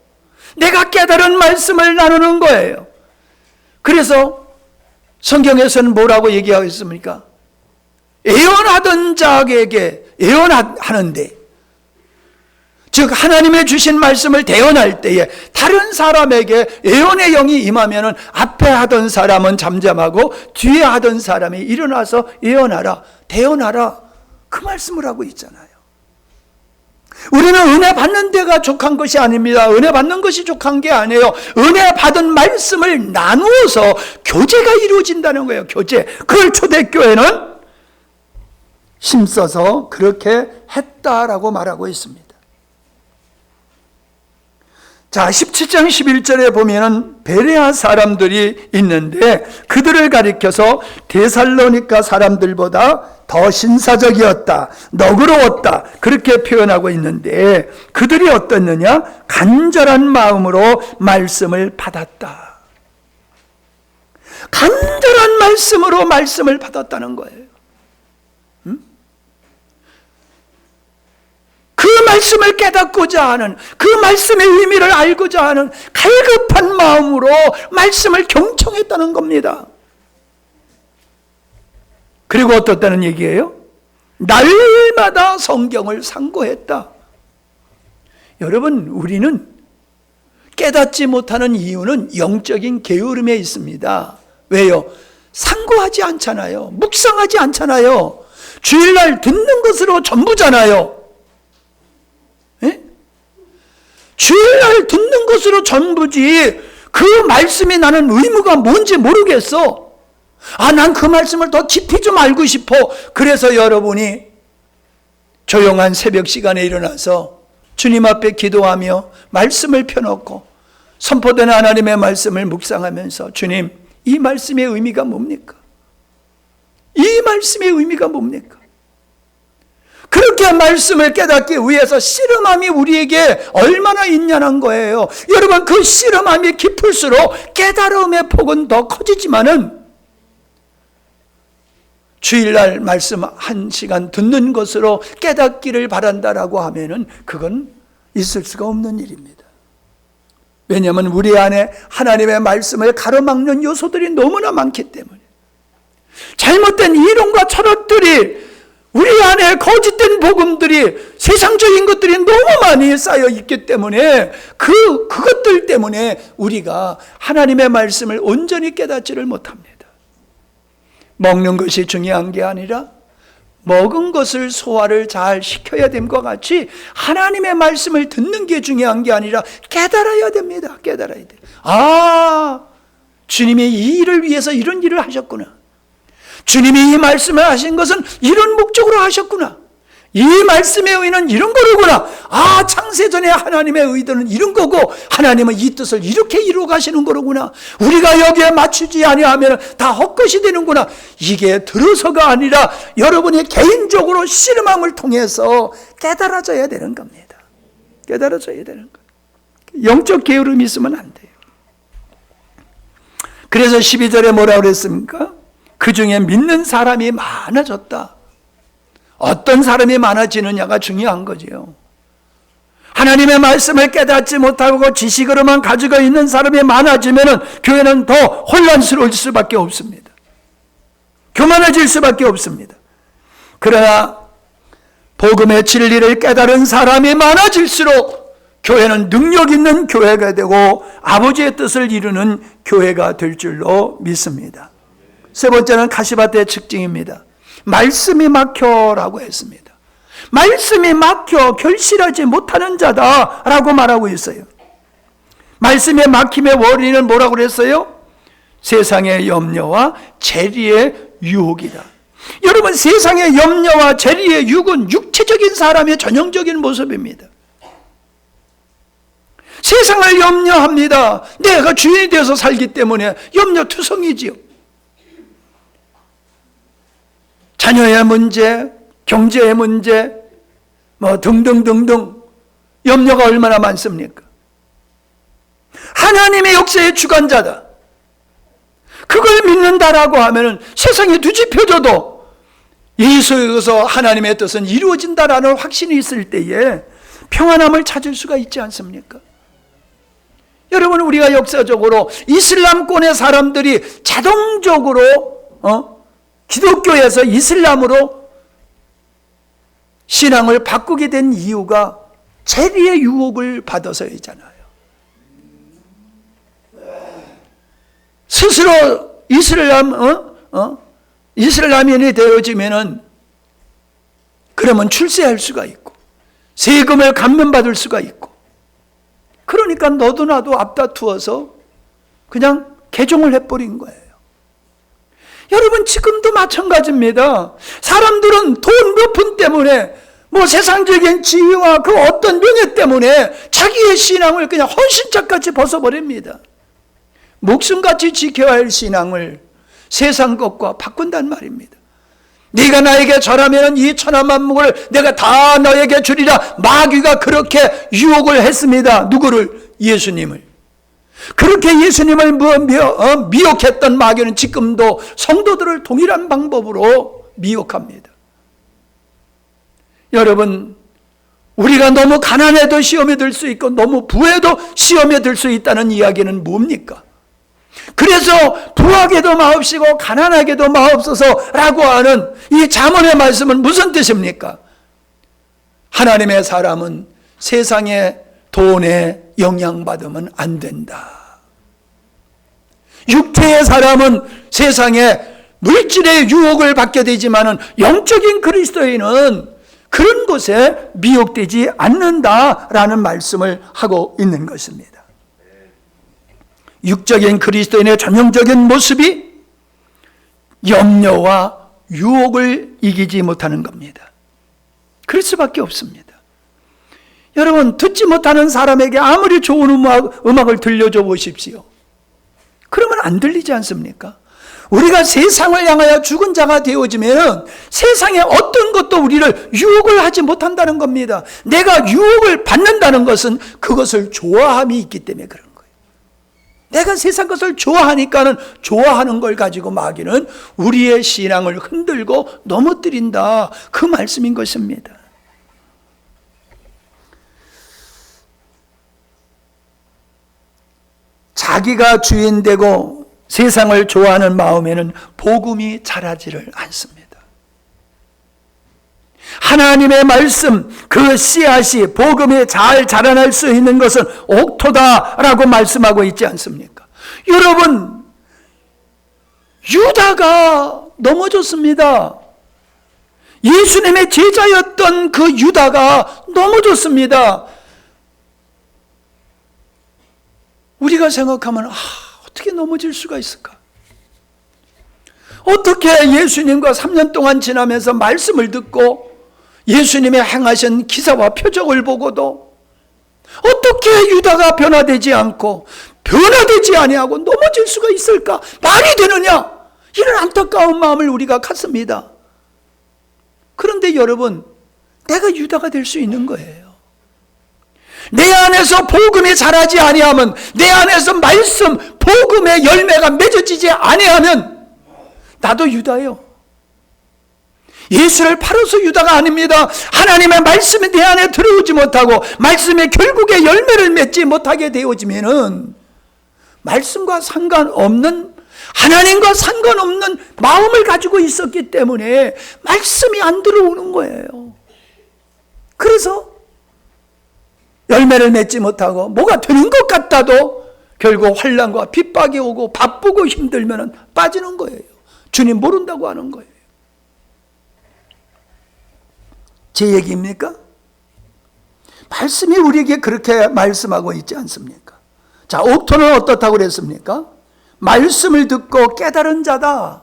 내가 깨달은 말씀을 나누는 거예요. 그래서 성경에서는 뭐라고 얘기하고 있습니까? 애원하던 자에게 애원하는데, 즉 하나님의 주신 말씀을 대언할 때에 다른 사람에게 애원의 영이 임하면은 앞에 하던 사람은 잠잠하고 뒤에 하던 사람이 일어나서 애원하라, 대언하라, 그 말씀을 하고 있잖아요. 우리는 은혜 받는 데가 족한 것이 아닙니다. 은혜 받는 것이 족한 게 아니에요. 은혜 받은 말씀을 나누어서 교제가 이루어진다는 거예요. 교제. 그걸 초대교회는 힘써서 그렇게 했다라고 말하고 있습니다. 자, 17장 11절에 보면은 베레아 사람들이 있는데 그들을 가리켜서 데살로니가 사람들보다 더 신사적이었다, 너그러웠다, 그렇게 표현하고 있는데 그들이 어떻느냐? 간절한 마음으로 말씀을 받았다. 간절한 말씀으로 말씀을 받았다는 거예요. 그 말씀을 깨닫고자 하는, 그 말씀의 의미를 알고자 하는 갈급한 마음으로 말씀을 경청했다는 겁니다. 그리고 어떻다는 얘기예요? 날마다 성경을 상고했다. 여러분, 우리는 깨닫지 못하는 이유는 영적인 게으름에 있습니다. 왜요? 상고하지 않잖아요. 묵상하지 않잖아요. 주일날 듣는 것으로 전부잖아요. 주일날 듣는 것으로 전부지 그 말씀이 나는 의무가 뭔지 모르겠어. 난 그 말씀을 더 깊이 좀 알고 싶어. 그래서 여러분이 조용한 새벽 시간에 일어나서 주님 앞에 기도하며 말씀을 펴놓고 선포된 하나님의 말씀을 묵상하면서 주님, 이 말씀의 의미가 뭡니까? 이 말씀의 의미가 뭡니까? 그렇게 말씀을 깨닫기 위해서 씨름함이 우리에게 얼마나 있냐는 거예요. 여러분, 그 씨름함이 깊을수록 깨달음의 폭은 더 커지지만은 주일날 말씀 1시간 듣는 것으로 깨닫기를 바란다라고 하면은 그건 있을 수가 없는 일입니다. 왜냐하면 우리 안에 하나님의 말씀을 가로막는 요소들이 너무나 많기 때문에, 잘못된 이론과 철학들이, 우리 안에 거짓된 복음들이, 세상적인 것들이 너무 많이 쌓여 있기 때문에 그것들 때문에 우리가 하나님의 말씀을 온전히 깨닫지를 못합니다. 먹는 것이 중요한 게 아니라 먹은 것을 소화를 잘 시켜야 됨과 같이 하나님의 말씀을 듣는 게 중요한 게 아니라 깨달아야 됩니다. 깨달아야 돼. 주님이 이 일을 위해서 이런 일을 하셨구나. 주님이 이 말씀을 하신 것은 이런 목적으로 하셨구나. 이 말씀의 의는 이런 거로구나. 아, 창세전에 하나님의 의도는 이런 거고 하나님은 이 뜻을 이렇게 이루어 가시는 거로구나. 우리가 여기에 맞추지 아니하면 다 헛것이 되는구나. 이게 들어서가 아니라 여러분이 개인적으로 씨름함을 통해서 깨달아져야 되는 겁니다. 깨달아져야 되는 거예요. 영적 게으름이 있으면 안 돼요. 그래서 12절에 뭐라고 그랬습니까? 그 중에 믿는 사람이 많아졌다. 어떤 사람이 많아지느냐가 중요한 거지요. 하나님의 말씀을 깨닫지 못하고 지식으로만 가지고 있는 사람이 많아지면 교회는 더 혼란스러울 수밖에 없습니다. 교만해질 수밖에 없습니다. 그러나 복음의 진리를 깨달은 사람이 많아질수록 교회는 능력 있는 교회가 되고 아버지의 뜻을 이루는 교회가 될 줄로 믿습니다. 세 번째는 가시밭의 특징입니다. 말씀이 막혀라고 했습니다. 말씀이 막혀 결실하지 못하는 자다라고 말하고 있어요. 말씀의 막힘의 원인은 뭐라고 그랬어요? 세상의 염려와 재리의 유혹이다. 여러분, 세상의 염려와 재리의 유혹은 육체적인 사람의 전형적인 모습입니다. 세상을 염려합니다. 내가 주인이 되어서 살기 때문에 염려투성이지요. 자녀의 문제, 경제의 문제, 뭐 등등등등 염려가 얼마나 많습니까? 하나님의 역사의 주관자다. 그걸 믿는다라고 하면은 세상이 뒤집혀져도 예수에서 하나님의 뜻은 이루어진다라는 확신이 있을 때에 평안함을 찾을 수가 있지 않습니까? 여러분, 우리가 역사적으로 이슬람권의 사람들이 자동적으로 기독교에서 이슬람으로 신앙을 바꾸게 된 이유가 재리의 유혹을 받아서이잖아요. 스스로 이슬람인이 되어지면은 그러면 출세할 수가 있고 세금을 감면받을 수가 있고, 그러니까 너도 나도 앞다투어서 그냥 개종을 해버린 거예요. 여러분, 지금도 마찬가지입니다. 사람들은 돈 몇 푼 때문에 뭐 세상적인 지위와 그 어떤 명예 때문에 자기의 신앙을 그냥 헌신짝같이 벗어버립니다. 목숨같이 지켜야 할 신앙을 세상 것과 바꾼단 말입니다. 네가 나에게 절하면 이 천하만국을 내가 다 너에게 주리라. 마귀가 그렇게 유혹을 했습니다. 누구를? 예수님을. 그렇게 예수님을 미혹했던 마귀는 지금도 성도들을 동일한 방법으로 미혹합니다. 여러분, 우리가 너무 가난해도 시험에 들 수 있고 너무 부해도 시험에 들 수 있다는 이야기는 뭡니까? 그래서 부하게도 마옵시고 가난하게도 마옵소서라고 하는 이 잠언의 말씀은 무슨 뜻입니까? 하나님의 사람은 세상의 돈에 영향받으면 안 된다. 육체의 사람은 세상에 물질의 유혹을 받게 되지만은 영적인 그리스도인은 그런 것에 미혹되지 않는다라는 말씀을 하고 있는 것입니다. 육적인 그리스도인의 전형적인 모습이 염려와 유혹을 이기지 못하는 겁니다. 그럴 수밖에 없습니다. 여러분, 듣지 못하는 사람에게 아무리 좋은 음악을 들려줘 보십시오. 그러면 안 들리지 않습니까? 우리가 세상을 향하여 죽은 자가 되어지면 세상의 어떤 것도 우리를 유혹을 하지 못한다는 겁니다. 내가 유혹을 받는다는 것은 그것을 좋아함이 있기 때문에 그런 거예요. 내가 세상 것을 좋아하니까는 좋아하는 걸 가지고 마귀는 우리의 신앙을 흔들고 넘어뜨린다. 그 말씀인 것입니다. 자기가 주인 되고 세상을 좋아하는 마음에는 복음이 자라지를 않습니다. 하나님의 말씀, 그 씨앗이 복음이 잘 자라날 수 있는 것은 옥토다라고 말씀하고 있지 않습니까? 여러분, 유다가 넘어졌습니다. 예수님의 제자였던 그 유다가 넘어졌습니다. 우리가 생각하면 어떻게 넘어질 수가 있을까? 어떻게 예수님과 3년 동안 지나면서 말씀을 듣고 예수님의 행하신 기사와 표적을 보고도 어떻게 유다가 변화되지 않고 변화되지 아니하고 넘어질 수가 있을까? 말이 되느냐? 이런 안타까운 마음을 우리가 갖습니다. 그런데 여러분, 내가 유다가 될 수 있는 거예요. 내 안에서 복음이 자라지 아니하면, 내 안에서 말씀, 복음의 열매가 맺어지지 아니하면 나도 유다예요. 예수를 팔아서 유다가 아닙니다. 하나님의 말씀이 내 안에 들어오지 못하고 말씀의 결국에 열매를 맺지 못하게 되어지면은 말씀과 상관없는, 하나님과 상관없는 마음을 가지고 있었기 때문에 말씀이 안 들어오는 거예요. 그래서 열매를 맺지 못하고 뭐가 되는 것 같아도 결국 환난과 핍박이 오고 바쁘고 힘들면 빠지는 거예요. 주님 모른다고 하는 거예요. 제 얘기입니까? 말씀이 우리에게 그렇게 말씀하고 있지 않습니까? 자, 옥토는 어떻다고 그랬습니까? 말씀을 듣고 깨달은 자다.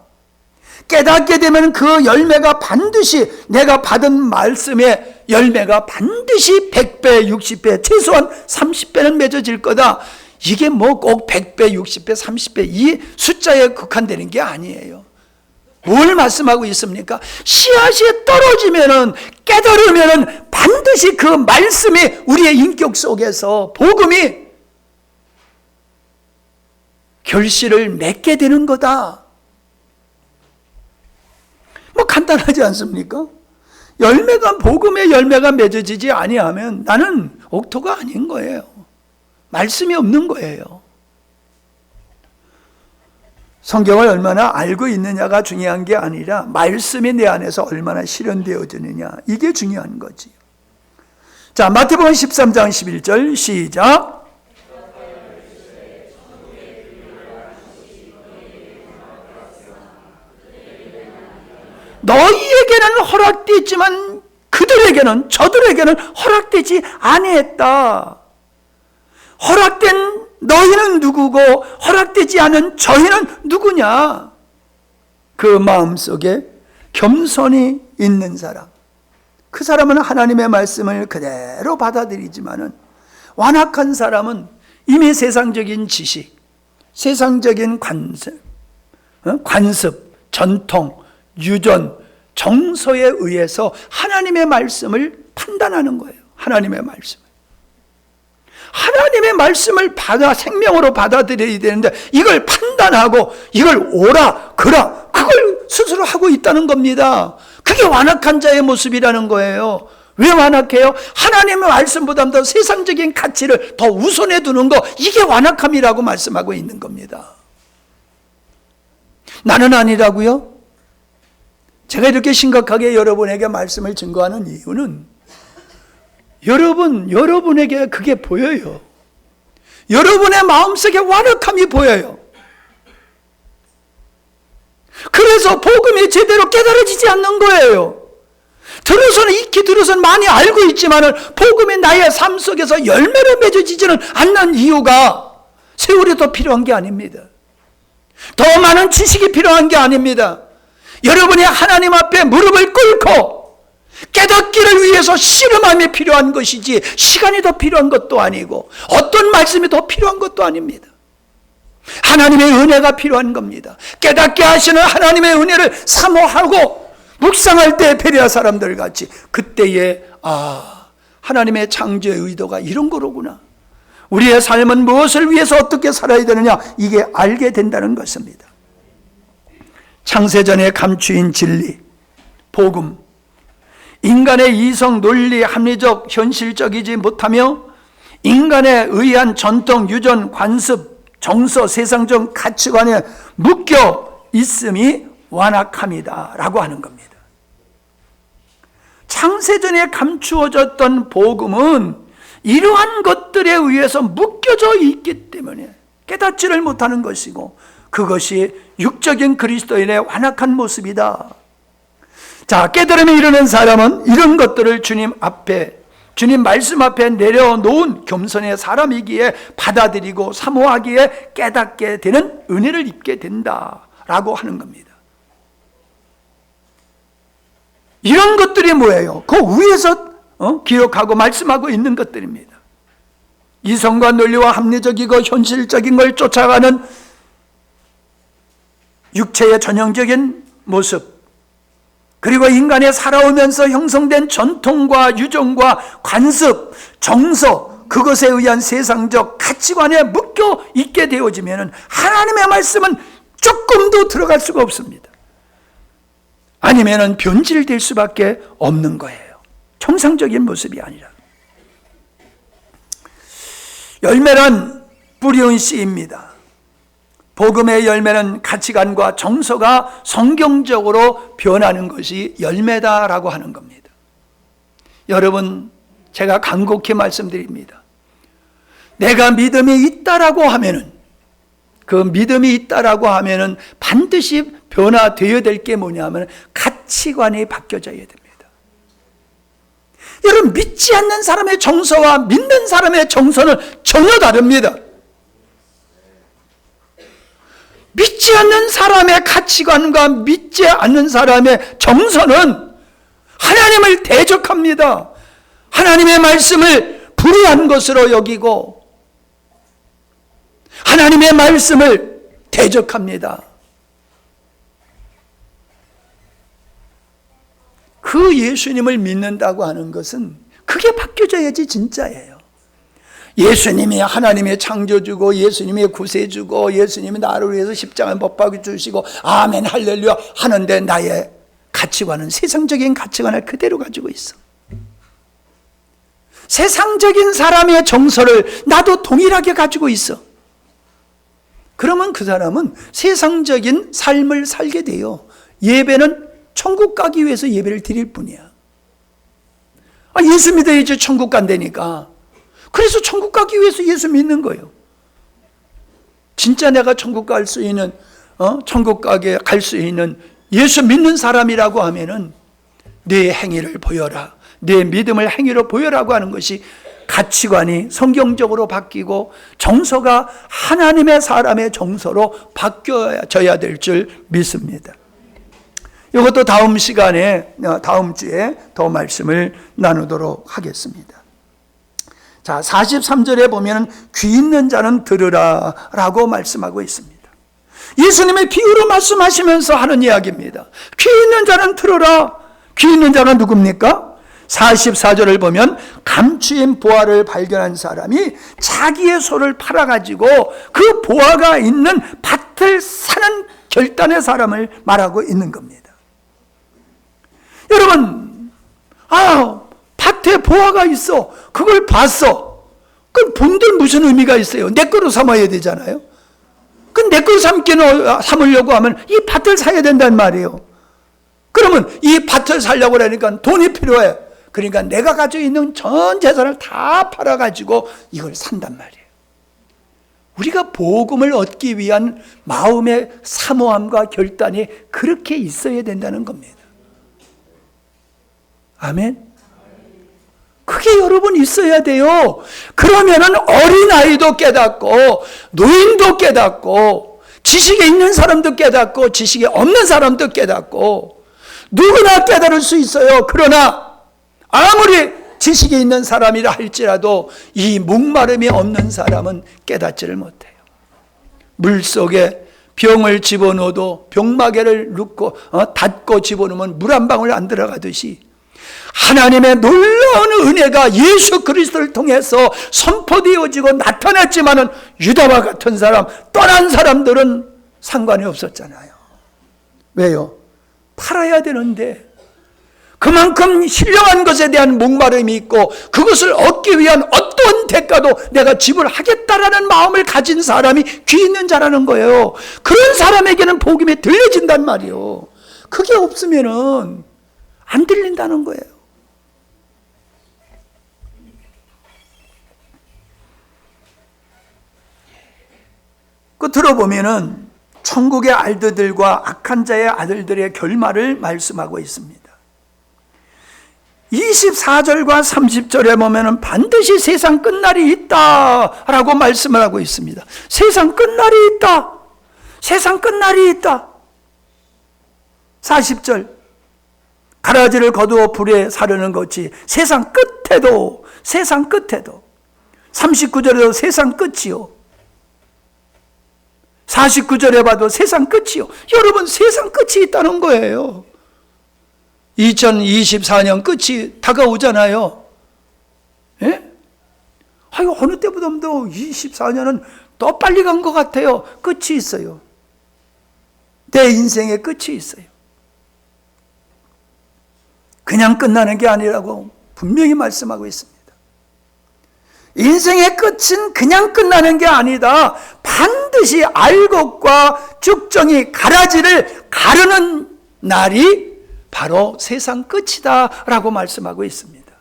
깨닫게 되면 그 열매가 반드시, 내가 받은 말씀의 열매가 반드시 100배, 60배, 최소한 30배는 맺어질 거다. 이게 뭐 꼭 100배, 60배, 30배 이 숫자에 국한되는 게 아니에요. 뭘 말씀하고 있습니까? 씨앗이 떨어지면은, 깨달으면은 반드시 그 말씀이 우리의 인격 속에서 복음이 결실을 맺게 되는 거다. 뭐 간단하지 않습니까? 열매가, 복음의 열매가 맺어지지 아니하면 나는 옥토가 아닌 거예요. 말씀이 없는 거예요. 성경을 얼마나 알고 있느냐가 중요한 게 아니라 말씀이 내 안에서 얼마나 실현되어지느냐, 이게 중요한 거지. 자, 마태복음 13장 11절 시작. 너희에게는 허락되지만 그들에게는, 저들에게는 허락되지 아니했다. 허락된 너희는 누구고 허락되지 않은 저희는 누구냐? 그 마음속에 겸손이 있는 사람, 그 사람은 하나님의 말씀을 그대로 받아들이지만은, 완악한 사람은 이미 세상적인 지식, 세상적인 관습, 전통, 유전, 정서에 의해서 하나님의 말씀을 판단하는 거예요. 하나님의 말씀을 받아 생명으로 받아들여야 되는데 이걸 판단하고 이걸 옳아 그라 그걸 스스로 하고 있다는 겁니다. 그게 완악한 자의 모습이라는 거예요. 왜 완악해요? 하나님의 말씀보다 더 세상적인 가치를 더 우선해 두는 거, 이게 완악함이라고 말씀하고 있는 겁니다. 나는 아니라고요? 제가 이렇게 심각하게 여러분에게 말씀을 증거하는 이유는 여러분에게 그게 보여요. 여러분의 마음속에 완악함이 보여요. 그래서 복음이 제대로 깨달아지지 않는 거예요. 익히 들어서는 많이 알고 있지만 복음이 나의 삶 속에서 열매를 맺어지지는 않는 이유가 세월이 더 필요한 게 아닙니다. 더 많은 지식이 필요한 게 아닙니다. 여러분이 하나님 앞에 무릎을 꿇고 깨닫기를 위해서 씨름함이 필요한 것이지 시간이 더 필요한 것도 아니고 어떤 말씀이 더 필요한 것도 아닙니다. 하나님의 은혜가 필요한 겁니다. 깨닫게 하시는 하나님의 은혜를 사모하고 묵상할 때 베레아 사람들 같이 그때에 하나님의 창조의 의도가 이런 거로구나. 우리의 삶은 무엇을 위해서 어떻게 살아야 되느냐, 이게 알게 된다는 것입니다. 창세전에 감추인 진리, 복음, 인간의 이성, 논리, 합리적, 현실적이지 못하며 인간에 의한 전통, 유전, 관습, 정서, 세상적 가치관에 묶여 있음이 완악함이다 라고 하는 겁니다. 창세전에 감추어졌던 복음은 이러한 것들에 의해서 묶여져 있기 때문에 깨닫지를 못하는 것이고, 그것이 육적인 그리스도인의 완악한 모습이다. 자, 깨달음에 이르는 사람은 이런 것들을 주님 말씀 앞에 내려놓은 겸손의 사람이기에 받아들이고 사모하기에 깨닫게 되는 은혜를 입게 된다라고 하는 겁니다. 이런 것들이 뭐예요? 그 위에서 기록하고 말씀하고 있는 것들입니다. 이성과 논리와 합리적이고 현실적인 걸 쫓아가는 육체의 전형적인 모습, 그리고 인간이 살아오면서 형성된 전통과 유정과 관습, 정서, 그것에 의한 세상적 가치관에 묶여 있게 되어지면 하나님의 말씀은 조금도 들어갈 수가 없습니다. 아니면 변질될 수밖에 없는 거예요. 정상적인 모습이 아니라. 열매란 뿌리운 씨입니다. 복음의 열매는 가치관과 정서가 성경적으로 변하는 것이 열매다라고 하는 겁니다. 여러분, 제가 간곡히 말씀드립니다. 내가 믿음이 있다라고 하면은, 그 믿음이 있다라고 하면은 반드시 변화되어야 될 게 뭐냐면 가치관이 바뀌어져야 됩니다. 여러분, 믿지 않는 사람의 정서와 믿는 사람의 정서는 전혀 다릅니다. 믿지 않는 사람의 가치관과 믿지 않는 사람의 정서는 하나님을 대적합니다. 하나님의 말씀을 불의한 것으로 여기고 하나님의 말씀을 대적합니다. 그 예수님을 믿는다고 하는 것은 그게 바뀌어져야지 진짜예요. 예수님이 하나님의 창조주고 예수님이 구세주고 예수님이 나를 위해서 십자가에 못 박아 주시고 아멘 할렐루야 하는데 나의 가치관은 세상적인 가치관을 그대로 가지고 있어. 세상적인 사람의 정서를 나도 동일하게 가지고 있어. 그러면 그 사람은 세상적인 삶을 살게 돼요. 예배는 천국 가기 위해서 예배를 드릴 뿐이야. 예수 믿어야지 천국 간다니까. 그래서 천국 가기 위해서 예수 믿는 거예요. 진짜 내가 천국 갈 수 있는, 천국 가게 갈 수 있는 예수 믿는 사람이라고 하면은 내 행위를 보여라. 내 믿음을 행위로 보여라고 하는 것이 가치관이 성경적으로 바뀌고 정서가 하나님의 사람의 정서로 바뀌어져야 될 줄 믿습니다. 이것도 다음 시간에, 다음 주에 더 말씀을 나누도록 하겠습니다. 자, 43절에 보면 귀 있는 자는 들으라 라고 말씀하고 있습니다. 예수님의 비유로 말씀하시면서 하는 이야기입니다. 귀 있는 자는 들으라. 귀 있는 자가 누굽니까? 44절을 보면 감추인 보화를 발견한 사람이 자기의 소를 팔아가지고 그 보화가 있는 밭을 사는 결단의 사람을 말하고 있는 겁니다. 여러분, 밭에 보화가 있어. 그걸 봤어. 그럼 본들 무슨 의미가 있어요? 내 거로 삼아야 되잖아요. 그럼 내 거로 삼으려고 하면 이 밭을 사야 된단 말이에요. 그러면 이 밭을 사려고 하니까 돈이 필요해. 그러니까 내가 가지고 있는 전 재산을 다 팔아가지고 이걸 산단 말이에요. 우리가 복음을 얻기 위한 마음의 사모함과 결단이 그렇게 있어야 된다는 겁니다. 아멘. 그게 여러분 있어야 돼요. 그러면은 어린아이도 깨닫고 노인도 깨닫고 지식이 있는 사람도 깨닫고 지식이 없는 사람도 깨닫고 누구나 깨달을 수 있어요. 그러나 아무리 지식이 있는 사람이라 할지라도 이 목마름이 없는 사람은 깨닫지를 못해요. 물속에 병을 집어넣어도 병마개를 넣고 닫고 집어넣으면 물 한 방울 안 들어가듯이 하나님의 놀라운 은혜가 예수 그리스도를 통해서 선포되어지고 나타났지만은 유다와 같은 사람, 떠난 사람들은 상관이 없었잖아요. 왜요? 팔아야 되는데 그만큼 신령한 것에 대한 목마름이 있고 그것을 얻기 위한 어떤 대가도 내가 지불하겠다라는 마음을 가진 사람이 귀 있는 자라는 거예요. 그런 사람에게는 복음이 들려진단 말이에요. 그게 없으면은 안 들린다는 거예요. 그 들어보면은 천국의 알들과 악한 자의 아들들의 결말을 말씀하고 있습니다. 24절과 30절에 보면은 반드시 세상 끝날이 있다라고 말씀을 하고 있습니다. 세상 끝날이 있다. 세상 끝날이 있다. 40절. 가라지를 거두어 불에 사르는 것이 세상 끝에도 39절에도 세상 끝이요, 49절에 봐도 세상 끝이요. 여러분, 세상 끝이 있다는 거예요. 2024년 끝이 다가오잖아요. 예? 아이고, 어느 때보다도 24년은 더 빨리 간 것 같아요. 끝이 있어요. 내 인생의 끝이 있어요. 그냥 끝나는 게 아니라고 분명히 말씀하고 있습니다. 인생의 끝은 그냥 끝나는 게 아니다. 반드시 알곡과 쭉정이 가라지를 가르는 날이 바로 세상 끝이다 라고 말씀하고 있습니다.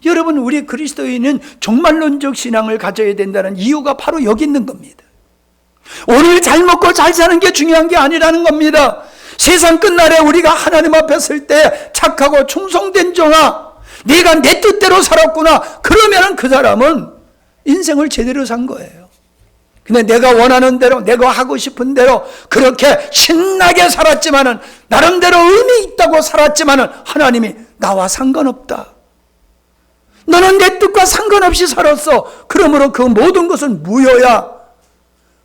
여러분, 우리 그리스도인은 종말론적 신앙을 가져야 된다는 이유가 바로 여기 있는 겁니다. 오늘 잘 먹고 잘 사는 게 중요한 게 아니라는 겁니다. 세상 끝날에 우리가 하나님 앞에 설 때 착하고 충성된 종아, 네가 내 뜻대로 살았구나, 그러면 그 사람은 인생을 제대로 산 거예요. 근데 내가 원하는 대로, 내가 하고 싶은 대로 그렇게 신나게 살았지만은, 나름대로 의미 있다고 살았지만은 하나님이 나와 상관없다, 너는 내 뜻과 상관없이 살았어, 그러므로 그 모든 것은 무효야,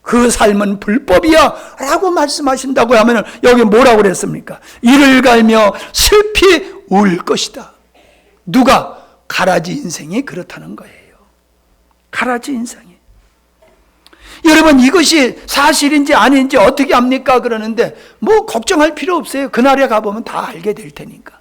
그 삶은 불법이야 라고 말씀하신다고 하면 여기 뭐라고 그랬습니까? 이를 갈며 슬피 울 것이다. 누가? 가라지 인생이 그렇다는 거예요. 가라지 인생이. 여러분, 이것이 사실인지 아닌지 어떻게 압니까? 그러는데 뭐 걱정할 필요 없어요. 그날에 가보면 다 알게 될 테니까.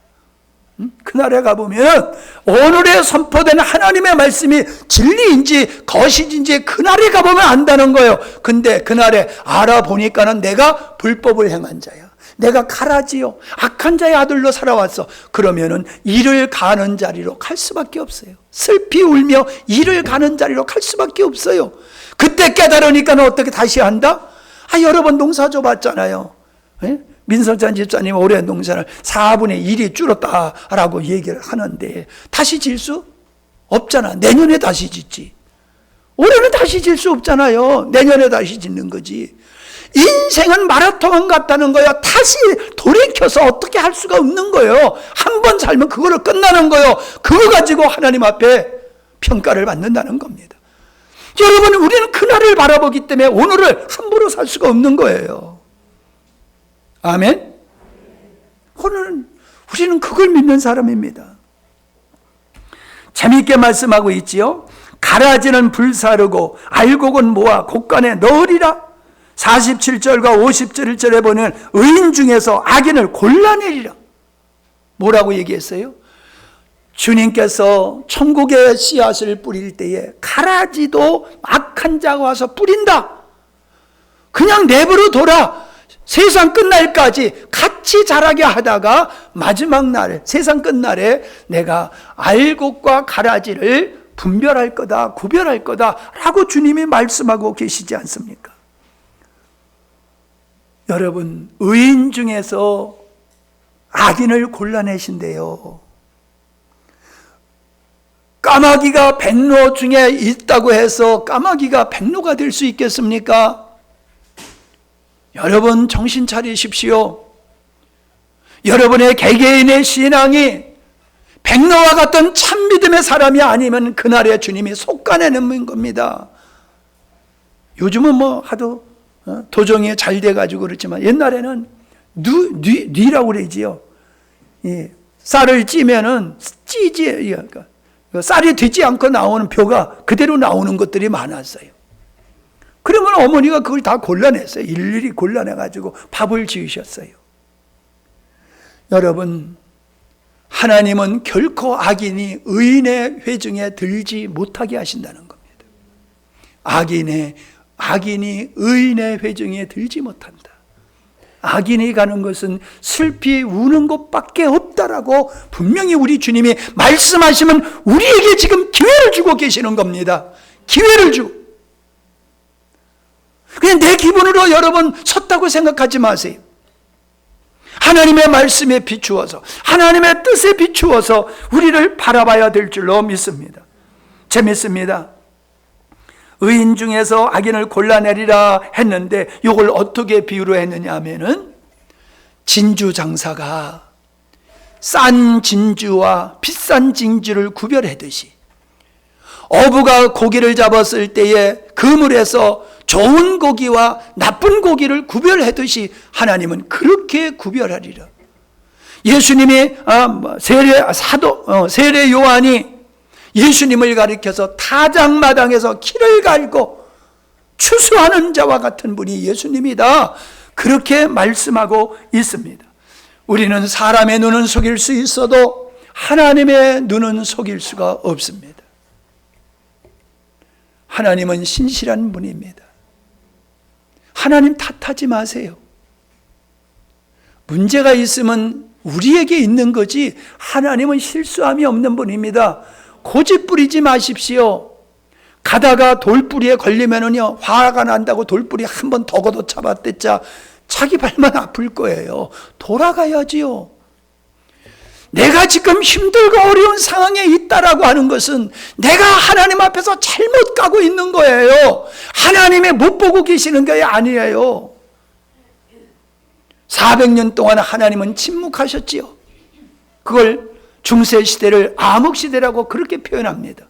그날에 가보면 오늘에 선포된 하나님의 말씀이 진리인지 거짓인지 그날에 가보면 안다는 거예요. 근데 그날에 알아보니까는 내가 불법을 행한 자야, 내가 가라지요, 악한 자의 아들로 살아왔어. 그러면은 이를 가는 자리로 갈 수밖에 없어요. 슬피 울며 이를 가는 자리로 갈 수밖에 없어요. 그때 깨달으니까는 어떻게 다시 한다? 여러 번 농사 줘봤잖아요. 예? 민석찬 집사님 올해 농사를 4분의 1이 줄었다라고 얘기를 하는데 다시 질 수 없잖아. 내년에 다시 짓지. 올해는 다시 질 수 없잖아요. 내년에 다시 짓는 거지. 인생은 마라톤 같다는 거예요. 다시 돌이켜서 어떻게 할 수가 없는 거예요. 한 번 살면 그거를 끝나는 거예요. 그거 가지고 하나님 앞에 평가를 받는다는 겁니다. 여러분, 우리는 그날을 바라보기 때문에 오늘을 함부로 살 수가 없는 거예요. 아멘? 오늘 우리는 그걸 믿는 사람입니다. 재미있게 말씀하고 있지요. 가라지는 불사르고 알곡은 모아 곡간에 넣으리라. 47절과 57절에 보면 의인 중에서 악인을 골라내리라. 뭐라고 얘기했어요? 주님께서 천국의 씨앗을 뿌릴 때에 가라지도 악한 자가 와서 뿌린다. 그냥 내버려 둬라. 세상 끝날까지 같이 자라게 하다가 마지막 날, 세상 끝날에 내가 알곡과 가라지를 분별할 거다, 구별할 거다 라고 주님이 말씀하고 계시지 않습니까? 여러분, 의인 중에서 악인을 골라내신대요. 까마귀가 백로 중에 있다고 해서 까마귀가 백로가 될 수 있겠습니까? 여러분, 정신 차리십시오. 여러분의 개개인의 신앙이 백로와 같은 참 믿음의 사람이 아니면 그날에 주님이 속가내는 겁니다. 요즘은 뭐 하도 도정이 잘 돼가지고 그렇지만 옛날에는 뉘라고 그러지요. 쌀을 찌면은 찌지, 쌀이 되지 않고 나오는 벼가 그대로 나오는 것들이 많았어요. 그러면 어머니가 그걸 다 골라냈어요. 일일이 골라내가지고 밥을 지으셨어요. 여러분, 하나님은 결코 악인이 의인의 회중에 들지 못하게 하신다는 겁니다. 악인이 의인의 회중에 들지 못한다. 악인이 가는 것은 슬피 우는 것밖에 없다라고 분명히 우리 주님이 말씀하시면 우리에게 지금 기회를 주고 계시는 겁니다. 기회를 주고. 그냥 내 기분으로 여러분 섰다고 생각하지 마세요. 하나님의 말씀에 비추어서, 하나님의 뜻에 비추어서 우리를 바라봐야 될 줄로 믿습니다. 재밌습니다. 의인 중에서 악인을 골라내리라 했는데 이걸 어떻게 비유로 했느냐 하면은 진주 장사가 싼 진주와 비싼 진주를 구별하듯이, 어부가 고기를 잡았을 때에 그물에서 좋은 고기와 나쁜 고기를 구별하듯이 하나님은 그렇게 구별하리라. 예수님이 세례 요한이 예수님을 가리켜서 타작마당에서 키를 갈고 추수하는 자와 같은 분이 예수님이다, 그렇게 말씀하고 있습니다. 우리는 사람의 눈은 속일 수 있어도 하나님의 눈은 속일 수가 없습니다. 하나님은 신실한 분입니다. 하나님 탓하지 마세요. 문제가 있으면 우리에게 있는 거지 하나님은 실수함이 없는 분입니다. 고집 부리지 마십시오. 가다가 돌뿌리에 걸리면은요, 화가 난다고 돌뿌리 한 번 더 걷어 잡았댔자 자기 발만 아플 거예요. 돌아가야지요. 내가 지금 힘들고 어려운 상황에 있다라고 하는 것은 내가 하나님 앞에서 잘못 가고 있는 거예요. 하나님이 못 보고 계시는 게 아니에요. 400년 동안 하나님은 침묵하셨지요. 그걸 중세시대를 암흑시대라고 그렇게 표현합니다.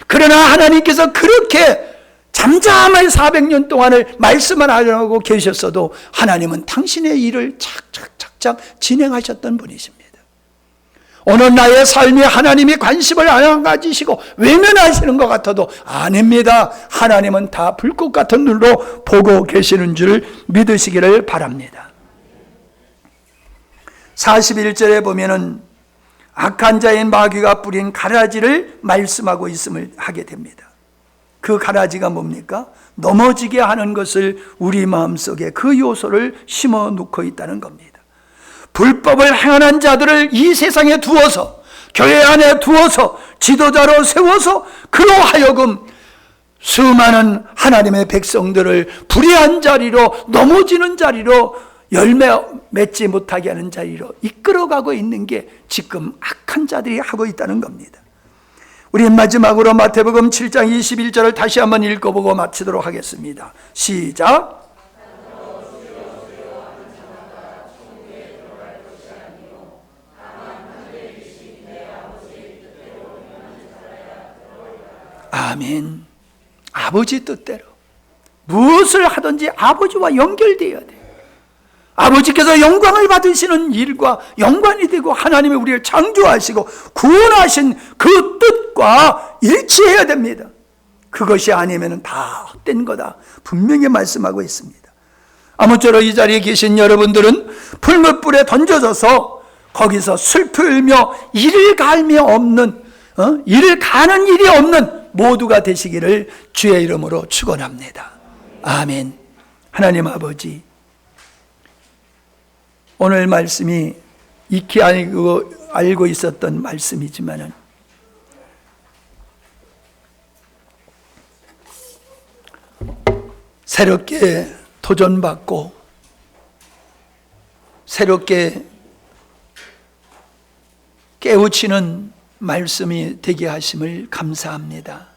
그러나 하나님께서 그렇게 잠잠하게 400년 동안을 말씀을 하려고 계셨어도 하나님은 당신의 일을 착착착착 진행하셨던 분이십니다. 오늘 나의 삶에 하나님이 관심을 안 가지시고 외면하시는 것 같아도 아닙니다. 하나님은 다 불꽃 같은 눈으로 보고 계시는 줄 믿으시기를 바랍니다. 41절에 보면은 악한 자인 마귀가 뿌린 가라지를 말씀하고 있음을 하게 됩니다. 그 가라지가 뭡니까? 넘어지게 하는 것을 우리 마음속에 그 요소를 심어 놓고 있다는 겁니다. 불법을 행하는 자들을 이 세상에 두어서, 교회 안에 두어서 지도자로 세워서 그로 하여금 수많은 하나님의 백성들을 불의한 자리로, 넘어지는 자리로, 열매 맺지 못하게 하는 자리로 이끌어가고 있는 게 지금 악한 자들이 하고 있다는 겁니다. 우리 마지막으로 마태복음 7장 21절을 다시 한번 읽어보고 마치도록 하겠습니다. 시작. 아멘. 아버지 뜻대로 무엇을 하든지 아버지와 연결되어야 돼요. 아버지께서 영광을 받으시는 일과 연관이 되고 하나님이 우리를 창조하시고 구원하신 그 뜻과 일치해야 됩니다. 그것이 아니면 다 헛된 거다 분명히 말씀하고 있습니다. 아무쪼록 이 자리에 계신 여러분들은 풀무불에 던져져서 거기서 슬피 울며 이를 갈며 없는, 이를 가는 일이 없는 모두가 되시기를 주의 이름으로 축원합니다. 아멘. 하나님 아버지, 오늘 말씀이 익히 알고 있었던 말씀이지만은 새롭게 도전받고 새롭게 깨우치는 말씀이 되게 하심을 감사합니다.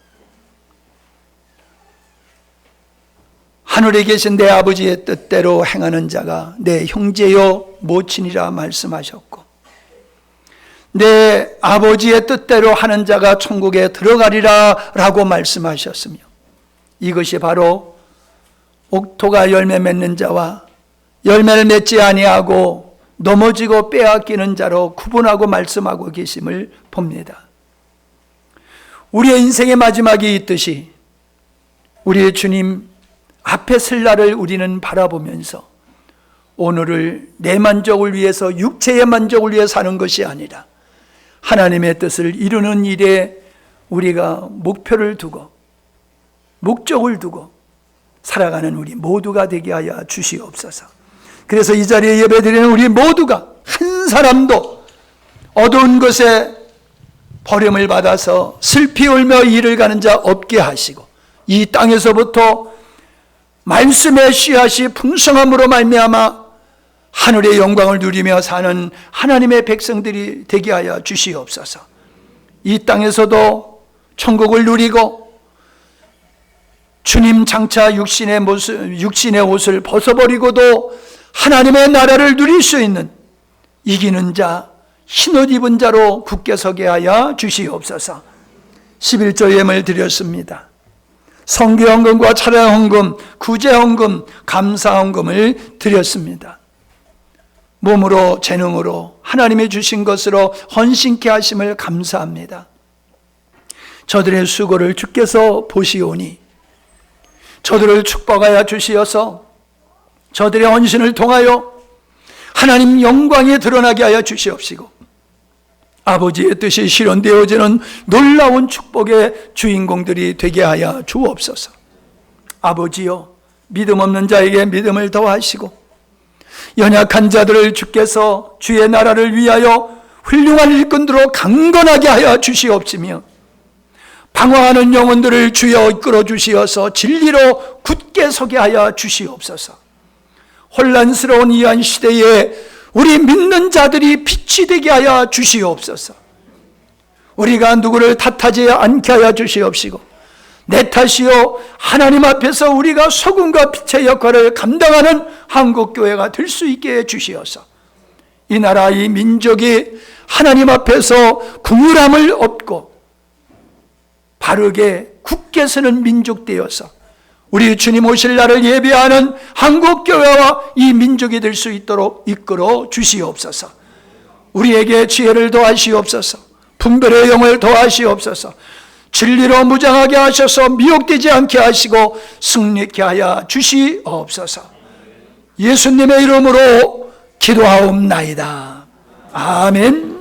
하늘에 계신 내 아버지의 뜻대로 행하는 자가 내 형제요 모친이라 말씀하셨고, 내 아버지의 뜻대로 하는 자가 천국에 들어가리라 라고 말씀하셨으며, 이것이 바로 옥토가 열매 맺는 자와 열매를 맺지 아니하고 넘어지고 빼앗기는 자로 구분하고 말씀하고 계심을 봅니다. 우리의 인생의 마지막이 있듯이 우리의 주님 앞에 설 날을 우리는 바라보면서 오늘을 내 만족을 위해서, 육체의 만족을 위해 사는 것이 아니라 하나님의 뜻을 이루는 일에 우리가 목표를 두고 목적을 두고 살아가는 우리 모두가 되게 하여 주시옵소서. 그래서 이 자리에 예배드리는 우리 모두가 한 사람도 어두운 것에 버림을 받아서 슬피 울며 이를 가는 자 없게 하시고, 이 땅에서부터 말씀의 씨앗이 풍성함으로 말미암아 하늘의 영광을 누리며 사는 하나님의 백성들이 되게 하여 주시옵소서. 이 땅에서도 천국을 누리고 주님 장차 육신의 옷을 벗어버리고도 하나님의 나라를 누릴 수 있는 이기는 자, 흰옷 입은 자로 굳게 서게 하여 주시옵소서. 11조 예물 드렸습니다. 성교헌금과 차량헌금, 구제헌금, 감사헌금을 드렸습니다. 몸으로 재능으로 하나님이 주신 것으로 헌신케 하심을 감사합니다. 저들의 수고를 주께서 보시오니 저들을 축복하여 주시어서 저들의 헌신을 통하여 하나님 영광이 드러나게 하여 주시옵시고 아버지의 뜻이 실현되어지는 놀라운 축복의 주인공들이 되게 하여 주옵소서. 아버지여, 믿음 없는 자에게 믿음을 더하시고 연약한 자들을 주께서 주의 나라를 위하여 훌륭한 일꾼들로 강건하게 하여 주시옵시며 방황하는 영혼들을 주여 이끌어 주시어서 진리로 굳게 서게 하여 주시옵소서. 혼란스러운 이한 시대에 우리 믿는 자들이 빛이 되게 하여 주시옵소서. 우리가 누구를 탓하지 않게 하여 주시옵시고 내 탓이요 하나님 앞에서 우리가 소금과 빛의 역할을 감당하는 한국교회가 될 수 있게 해주시어서 이 나라 이 민족이 하나님 앞에서 긍휼함을 얻고 바르게 굳게 서는 민족 되어서 우리 주님 오실 날을 예배하는 한국교회와 이 민족이 될 수 있도록 이끌어 주시옵소서. 우리에게 지혜를 더하시옵소서. 분별의 영을 더하시옵소서. 진리로 무장하게 하셔서 미혹되지 않게 하시고 승리케 하여 주시옵소서. 예수님의 이름으로 기도하옵나이다. 아멘.